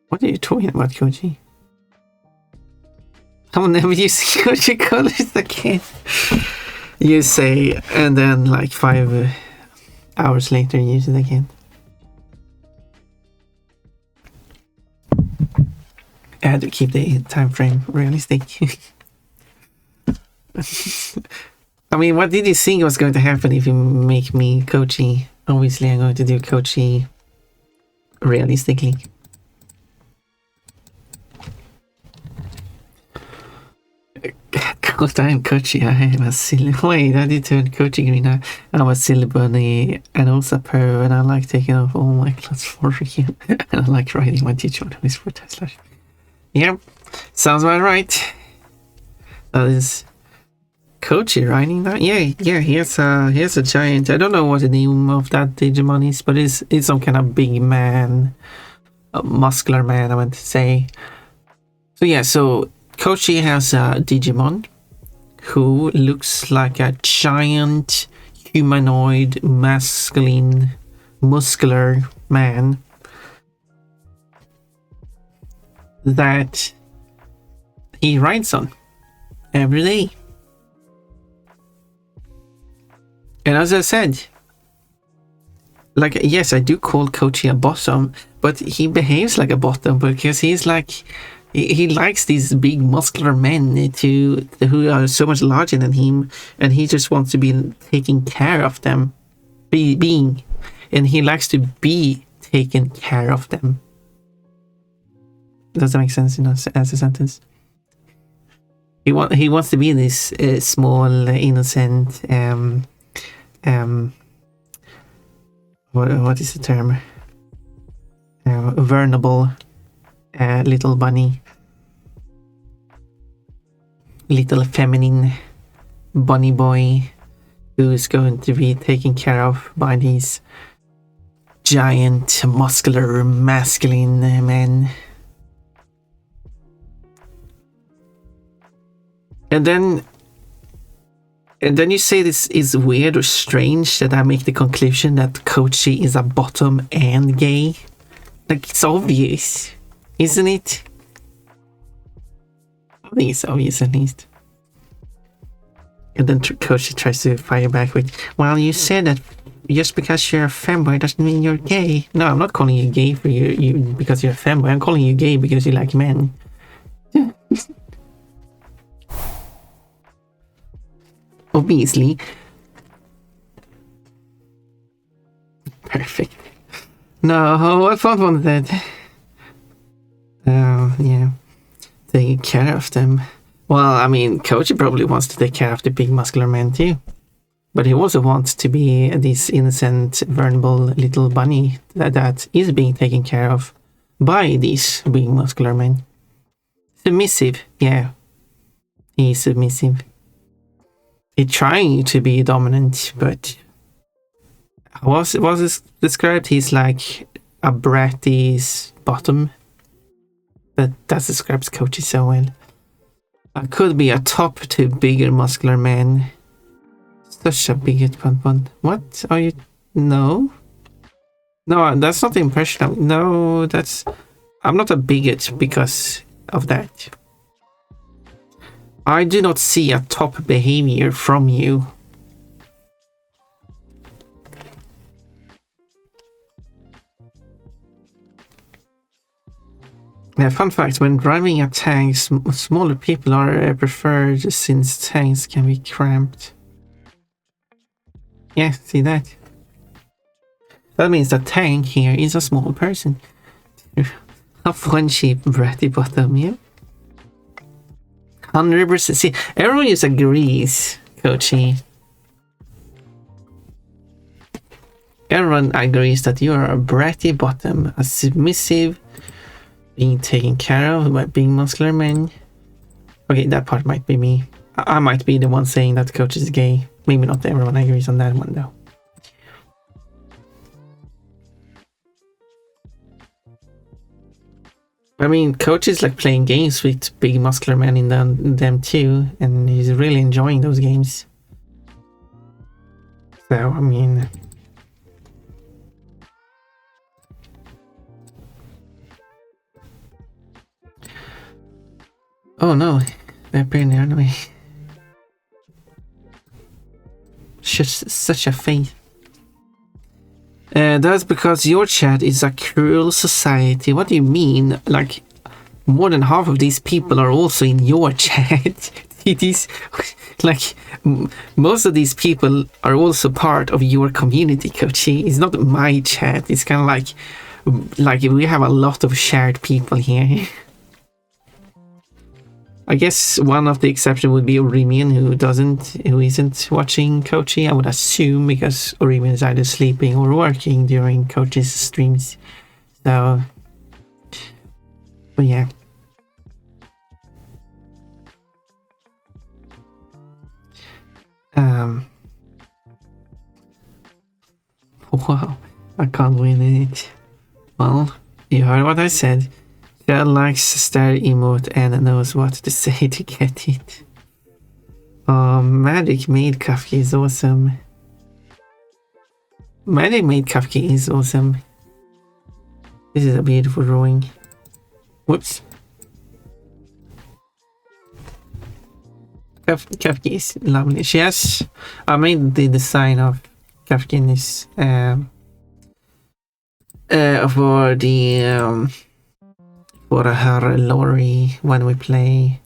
What are you talking about, Koji? I'm never using Koji colors again. You say, and then like 5 hours later, you use it again. I had to keep the time frame realistic. I mean, what did you think was going to happen if you make me Kochi? Obviously, I'm going to do Kochi realistically. God, I'm Kochi. I am a silly. Wait, I did turn Kochi green. I'm a silly bunny and also a pro, and I like taking off all my clothes for you. And I like riding my teacher on his foot. Yeah, sounds about right. That is Kochi riding that. Yeah. Here's a giant. I don't know what the name of that Digimon is, but it's some kind of big man, a muscular man, I meant to say. So yeah, so Kochi has a Digimon who looks like a giant humanoid, masculine, muscular man that he rides on every day. And as I said, like, yes, I do call Kochi a bottom, but he behaves like a bottom because he's like, he likes these big muscular men who are so much larger than him, and he just wants to be taking care of them, and he likes to be taken care of them. Does that make sense as a sentence? He wants to be this small, innocent, what is the term? Vulnerable little bunny. Little feminine bunny boy who is going to be taken care of by these giant, muscular, masculine men. And then you say this is weird or strange that I make the conclusion that Kochi is a bottom and gay. Like, it's obvious, isn't it? I think it's obvious at least. And then Kochi tries to fire back with, well, you said that just because you're a femboy doesn't mean you're gay. No, I'm not calling you gay for you because you're a femboy. I'm calling you gay because you like men. Obviously. Perfect. No, I thought one that. Yeah. Take care of them. Well, I mean, Kochi probably wants to take care of the big muscular men too. But he also wants to be this innocent, vulnerable little bunny that is being taken care of by these big muscular men. Submissive, yeah. He's submissive. He's trying to be dominant, but was it described? He's like a bratty's bottom. That describes Kochi so well. I could be a top to bigger muscular man. Such a bigot, Pun. What are you? No, that's not the impression. No, I'm not a bigot because of that. I do not see a top behavior from you. Yeah, fun fact, when driving a tank, smaller people are preferred since tanks can be cramped. Yeah, see that? That means the tank here is a small person. A one cheap bratty bottom, yeah? 100%. See, everyone just agrees, Kochi. Everyone agrees that you are a bratty bottom, a submissive, being taken care of by big muscular men. Okay, that part might be me. I might be the one saying that Coach is gay. Maybe not everyone agrees on that one though. I mean, Coach is like playing games with big muscular men in them too, and he's really enjoying those games. So, I mean... Oh no, They're been there anyway. Just such a thing. That's because your chat is a cruel society. What do you mean? Like, more than half of these people are also in your chat. It is like most of these people are also part of your community, Coachy. It's not my chat. It's kind of like we have a lot of shared people here. I guess one of the exceptions would be Orimian, who isn't watching Coachy. I would assume, because Orimian is either sleeping or working during Coachy's streams. So, but yeah. Wow, I can't win it. Well, you heard what I said. Chad likes stare emote and knows what to say to get it. Magic Maid Kafki is awesome. Magic Maid Kafki is awesome. This is a beautiful drawing. Whoops. Kafki is lovely. She has... I made the design of Kafki in this... for the... for her lorry when we play...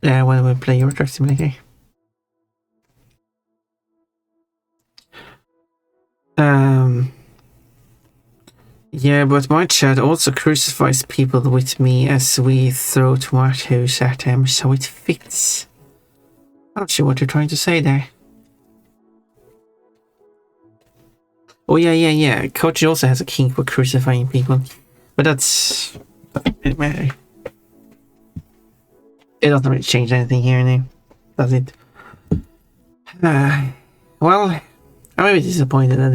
when we play Euro Truck Simulator. Yeah, but my chat also crucifies people with me as we throw tomatoes at them, so it fits. I'm not sure what you're trying to say there. Oh yeah. Coach also has a kink for crucifying people, but that's... it matter. It doesn't really change anything here now, does it? Well, I'm a bit disappointed that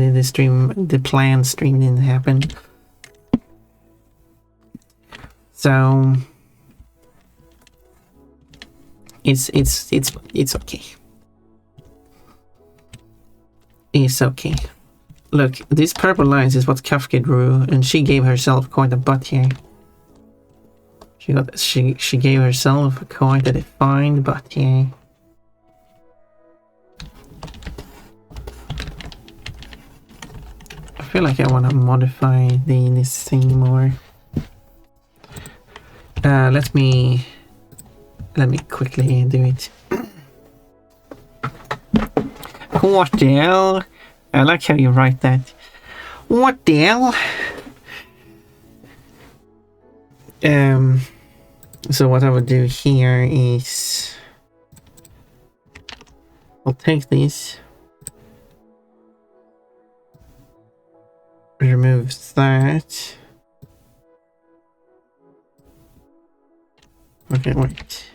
the planned stream didn't happen. So it's okay. It's okay. Look, these purple lines is what Kafka drew, and she gave herself quite a butt here. She gave herself quite a defined butt here. I feel like I want to modify this thing more. Let me quickly do it. What the hell? I like how you write that. What the hell? So what I would do here is I'll take this, remove that. Okay, wait.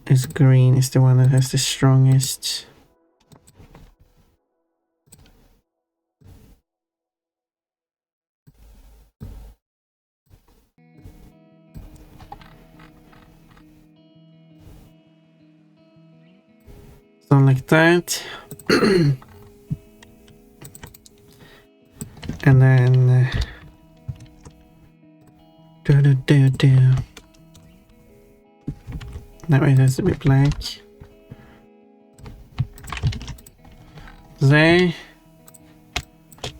This green is the one that has the strongest. Something like that. And then that way it has to be black. There.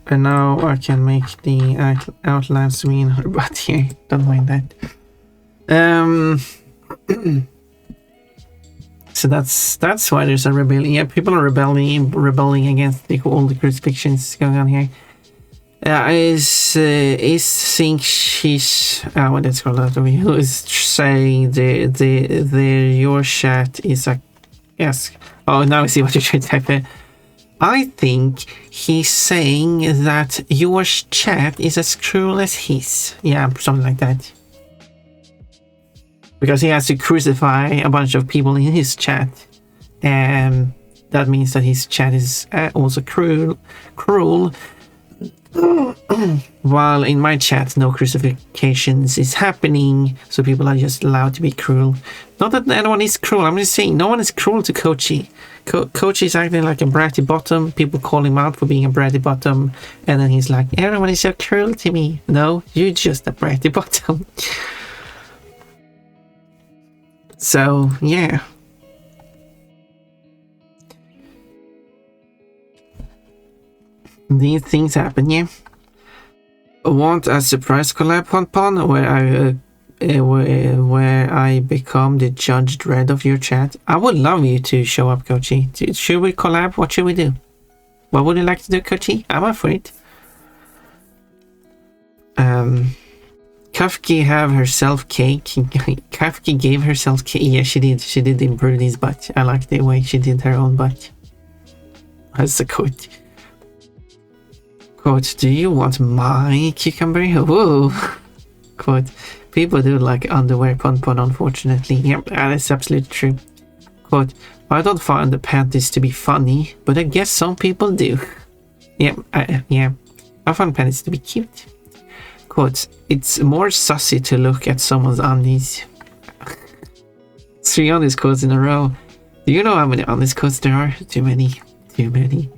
And now I can make the outline swing in her butt here. Don't mind that. So that's why there's a rebellion. Yeah, people are rebelling against all the crucifixions going on here. I think she's what it's called out of me, who is saying your chat is a yes. Oh, now I see what you're trying to type in. I think he's saying that your chat is as cruel as his. Yeah, something like that. Because he has to crucify a bunch of people in his chat, and that means that his chat is also cruel. While in my chat, no crucifixions is happening, so people are just allowed to be cruel. Not that anyone is cruel, I'm just saying no one is cruel to Kochi. Kochi is acting like a bratty bottom. People call him out for being a bratty bottom, and then he's like, everyone is so cruel to me. No, you're just a bratty bottom. So, yeah. These things happen, yeah. Want a surprise collab, Pon, where I become the judge dread of your chat? I would love you to show up, Kochi. Should we collab? What should we do? What would you like to do, Kochi? I'm up for it. Kafki have herself cake. Kafki gave herself cake. Yeah, she did. She did improve his butt. I like the way she did her own butt. That's a quote. Quote, do you want my cucumber? Whoa. Quote, people do like underwear, Pon, unfortunately. Yep, that is absolutely true. Quote, I don't find the panties to be funny, but I guess some people do. Yeah, I find panties to be cute. Quote, it's more sussy to look at someone's undies. 3 undies quotes in a row. Do you know how many undies quotes there are? Too many. Too many.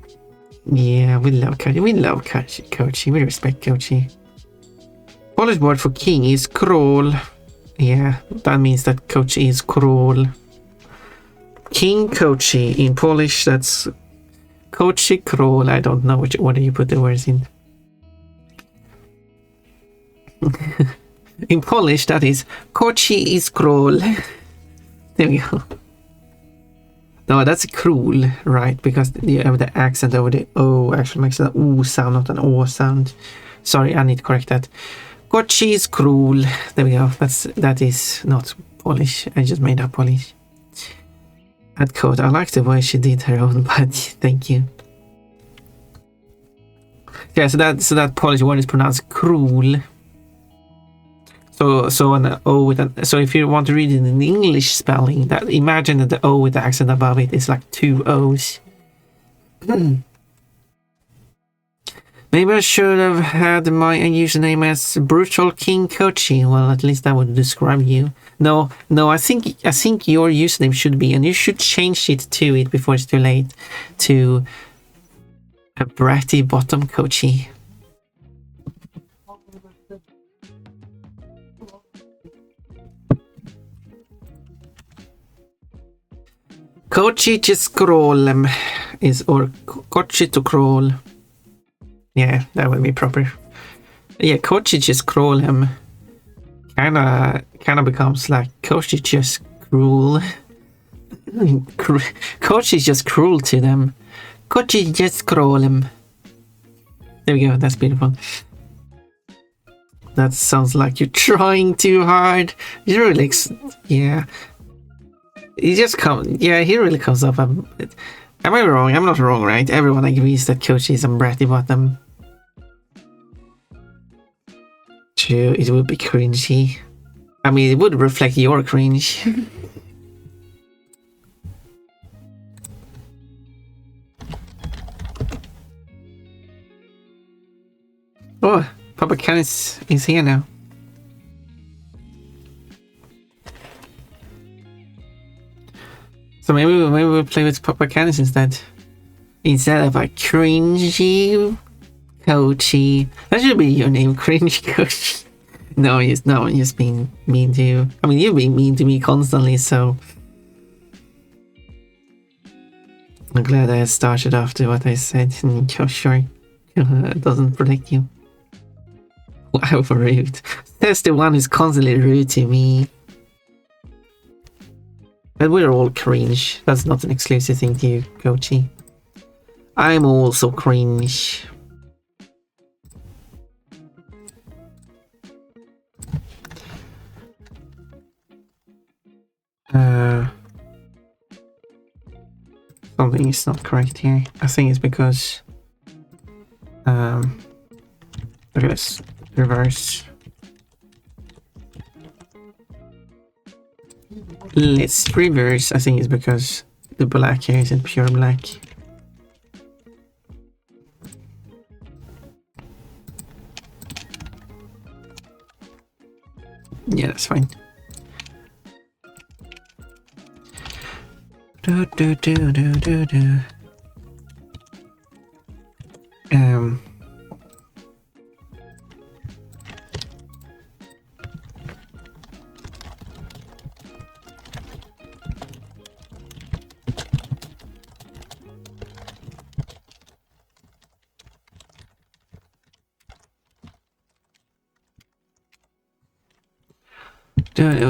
Yeah, we love Kochi. We love Kochi. We respect Kochi. Polish word for king is król. Yeah, that means that Kochi is król. King Kochi in Polish, that's Kochi król. I don't know which order you put the words in. In Polish, that is Kochi is król. There we go. No, that's król, right? Because you have the accent over the O actually makes an O sound, not an O sound. Sorry, I need to correct that. Kochi is król. There we go. That is not Polish. I just made up Polish. That code. I like the way she did her own body. Thank you. Yeah, so that Polish word is pronounced król. So an O with an, so if you want to read it in the English spelling, that imagine that the O with the accent above it is like 2 O's. Maybe I should have had my username as Brutal King Kochi. Well, at least that would describe you. No, I think your username should be, and you should change it to it before it's too late, to a bratty bottom Kochi. Kochi to scroll is, or Kochi to crawl. Yeah, that would be proper. Yeah, Kochi to scroll him kinda becomes like Kochi just cruel. Kochi's just cruel to them. Kochi just scroll him. There we go, that's beautiful. That sounds like you're trying too hard. You really, yeah. He just he really comes up. Am I wrong? I'm not wrong, right? Everyone agrees that Kochi is a bratty bottom. True, it would be cringy. I mean, it would reflect your cringe. Oh, Papa Canis is here now. So maybe we'll play with Papa Canis instead of a cringy Kochi. That should be your name, cringy Kochi. No, I'm just being mean to you. I mean, you've been mean to me constantly, so I'm glad I started after what I said. Sure, it doesn't protect you. Wow, rude. That's the one who's constantly rude to me. But we're all cringe. That's not an exclusive thing to you, Kochi. I'm also cringe. Something is not correct here. I think it's because okay, let's reverse. Let's reverse. I think it's because the black here isn't pure black. Yeah, that's fine. Do do do do do do.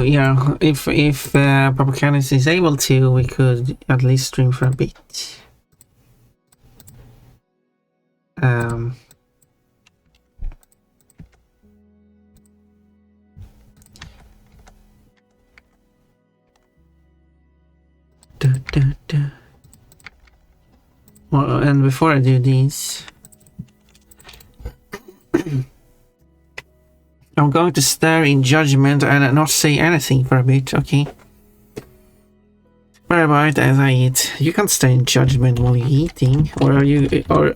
Yeah, if Papacanis is able to, we could at least stream for a bit. Well, and before I do these, I'm going to stare in judgment and not say anything for a bit, okay? Where about as I eat? You can't stare in judgment while you're eating, or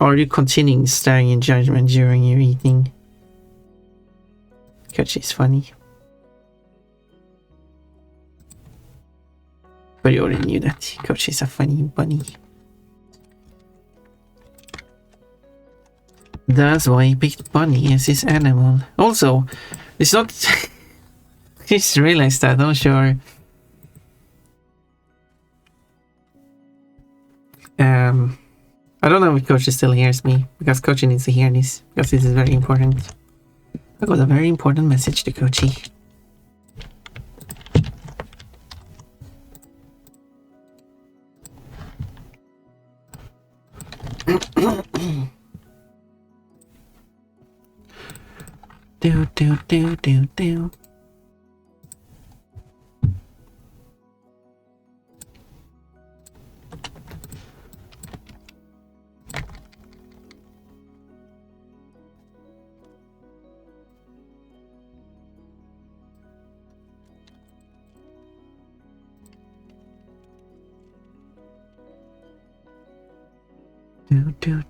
are you continuing staring in judgment during your eating? Because she's funny. But you already knew that, because she's a funny bunny. That's why I picked bunny as his animal. Also, it's not... just realized that, I'm sure. I don't know if Coach still hears me, because Coach needs to hear this, because this is very important. I got a very important message to Coachy. Do do do do do.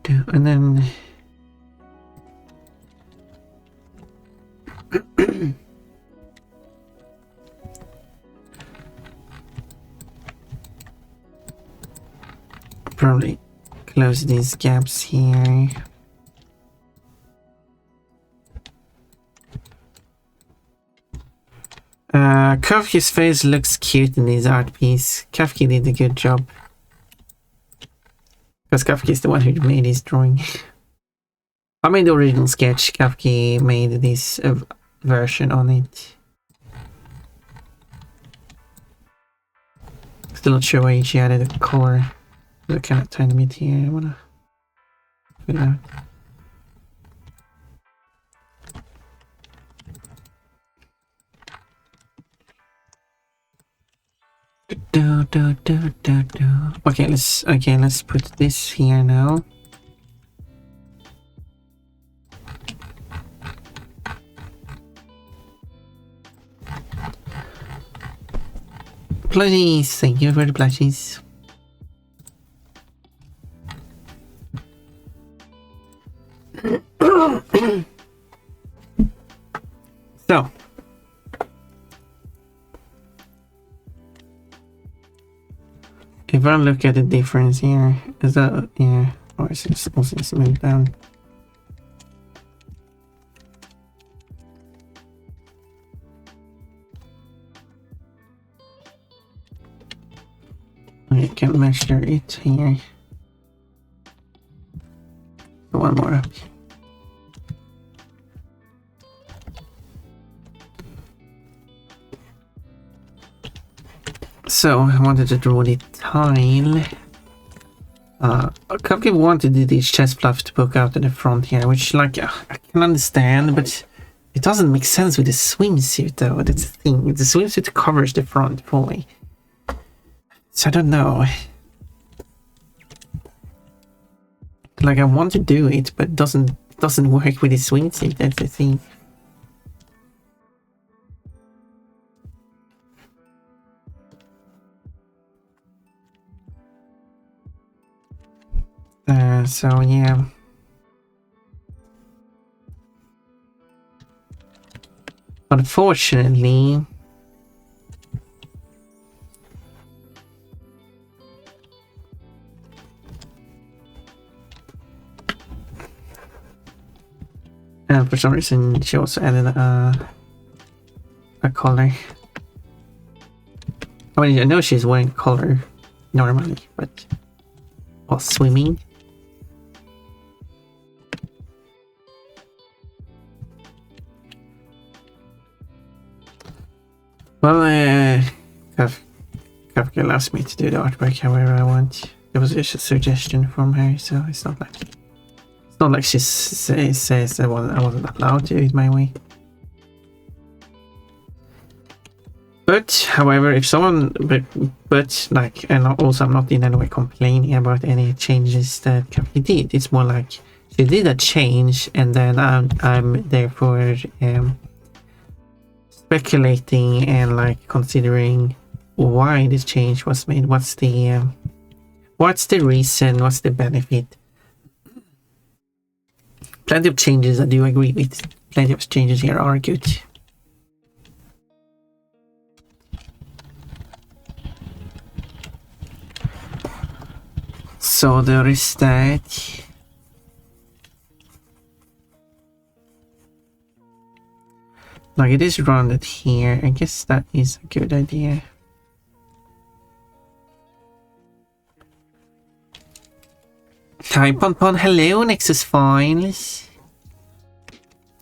Do, and then probably close these gaps here. Kafki's face looks cute in this art piece. Kafki did a good job. Because Kafki is the one who made his drawing. I made the original sketch. Kafki made this version on it. Still not sure why she added a color. Look kind of tiny bit here. I wanna put it out. Okay, let's put this here now. Please, thank you for the plushies. So if I look at the difference here, is that, yeah, or is it supposed to smooth down? I can measure it here. One more up. So I wanted to draw the tile. Cupcake wanted this chest fluff to poke out at the front here, which, like, I can understand, but it doesn't make sense with the swimsuit, though. That's the thing. The swimsuit covers the front fully, so I don't know. Like, I want to do it, but it doesn't work with the swimsuit. That's the thing. So yeah. Unfortunately, and for some reason she also added a color. I mean, I know she's wearing color normally, but while swimming. Well, Kafka allows me to do the artwork however I want. It was just a suggestion from her, so it's not like she says I wasn't allowed to do it my way. But however, if someone but like, and also I'm not in any way complaining about any changes that Kafka did. It's more like she did a change, and then I'm therefore speculating and like considering why this change was made. What's the reason? What's the benefit? Plenty of changes I do agree with. Plenty of changes here are good. So there is that. Like it is rounded here. I guess that is a good idea. Hi Pon, hello, Nexus Files.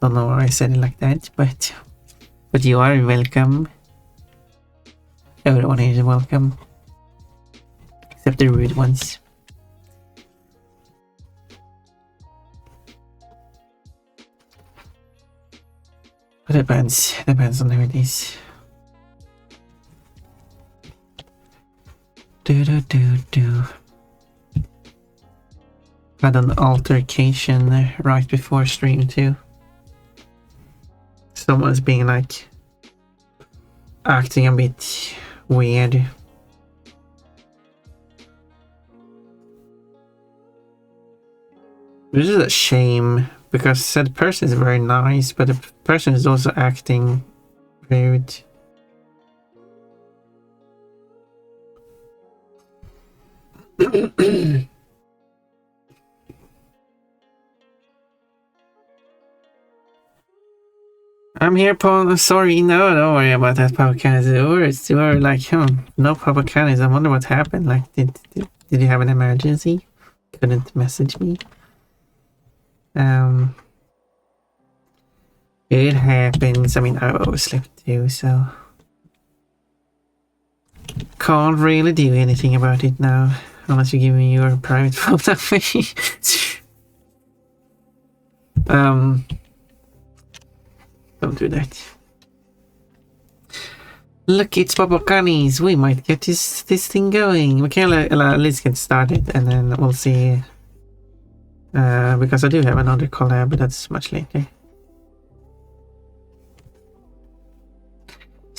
Don't know why I said it like that, but you are welcome. Everyone is welcome. Except the rude ones. Depends on who it is. Had an altercation right before stream too. Someone's being like acting a bit weird. This is a shame because said person is very nice, but the person is also acting rude. I'm here, Paul. Sorry, no, don't worry about that, Papacanis. Or like, no Papacanis. I wonder what happened. Like, did you have an emergency? Couldn't message me. It happens. I mean, I overslept too, so can't really do anything about it now, unless you give me your private phone number. Don't do that. Look, it's Papacanis. We might get this thing going. We can at least get started, and then we'll see. Because I do have another collab, but that's much later.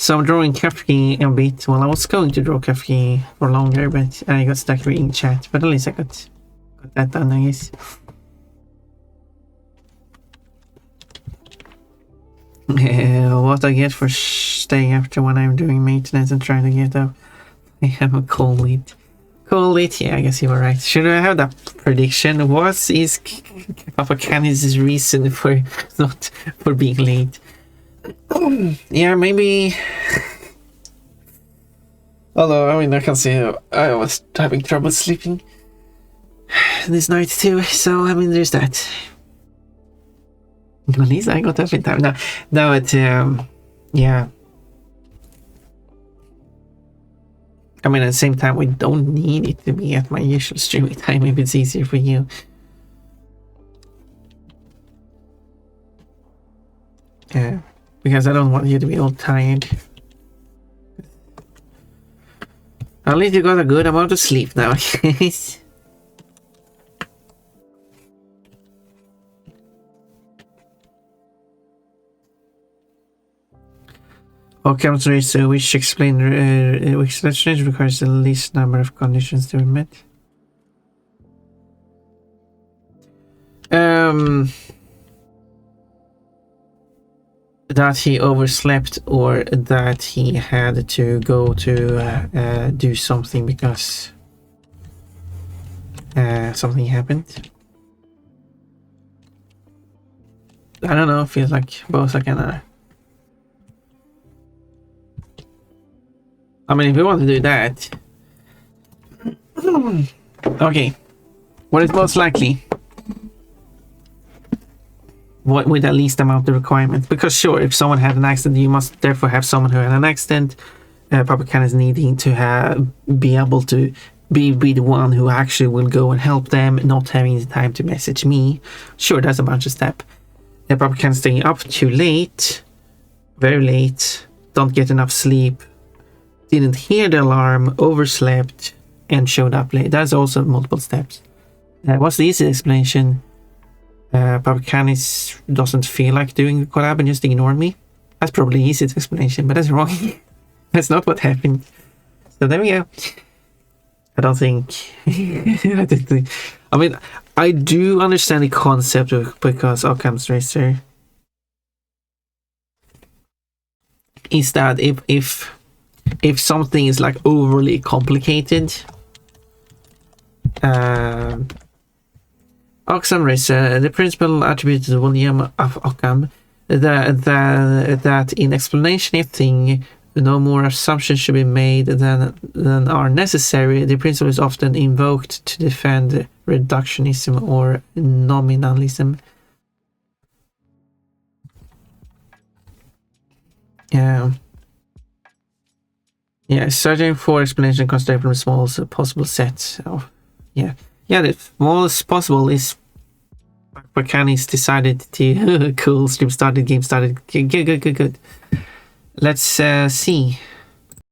So I'm drawing Kafka a bit. Well, I was going to draw Kafka for longer, but I got stuck reading chat. But at least I got that done, I guess. What I get for staying after when I'm doing maintenance and trying to get up. I have a cold lead. Cold lead? Yeah, I guess you were right. Should I have that prediction? What is Papacanis' reason for being late? Yeah, maybe. Although, I mean, I can see I was having trouble sleeping this night too, so I mean, there's that. At least I got up in time. Now it, yeah. I mean, at the same time, we don't need it to be at my usual streaming time if it's easier for you. Yeah, because I don't want you to be all tired. At least you got a good amount of sleep now, guys. Chemistry, so which explain which change requires the least number of conditions to be met. that he overslept or that he had to go to do something because something happened. I don't know, feels like both are kinda... I mean, if we want to do that... Okay. What is most likely? What with the least amount of requirements? Because sure, if someone had an accident, you must therefore have someone who had an accident. Papakan is needing to be able to be the one who actually will go and help them, not having the time to message me. Sure, that's a bunch of steps. Papakan staying up too late, very late, don't get enough sleep, didn't hear the alarm, overslept, and showed up late. That's also multiple steps. What's the easy explanation? Papakan doesn't feel like doing the collab and just ignored me. That's probably the easiest explanation, but that's wrong. That's not what happened. So there we go. I don't think... I mean, I do understand the concept of, because Occam's Razor is that if something is like overly complicated, Occam's Razor, the principle attributed to William of Occam, that in explanation of thing, no more assumptions should be made than are necessary. The principle is often invoked to defend reductionism or nominalism. Yeah, searching for explanation considered from the smallest possible set. Yeah, the smallest possible is Papakan's decided to cool. Stream started, game started. Good. Let's see.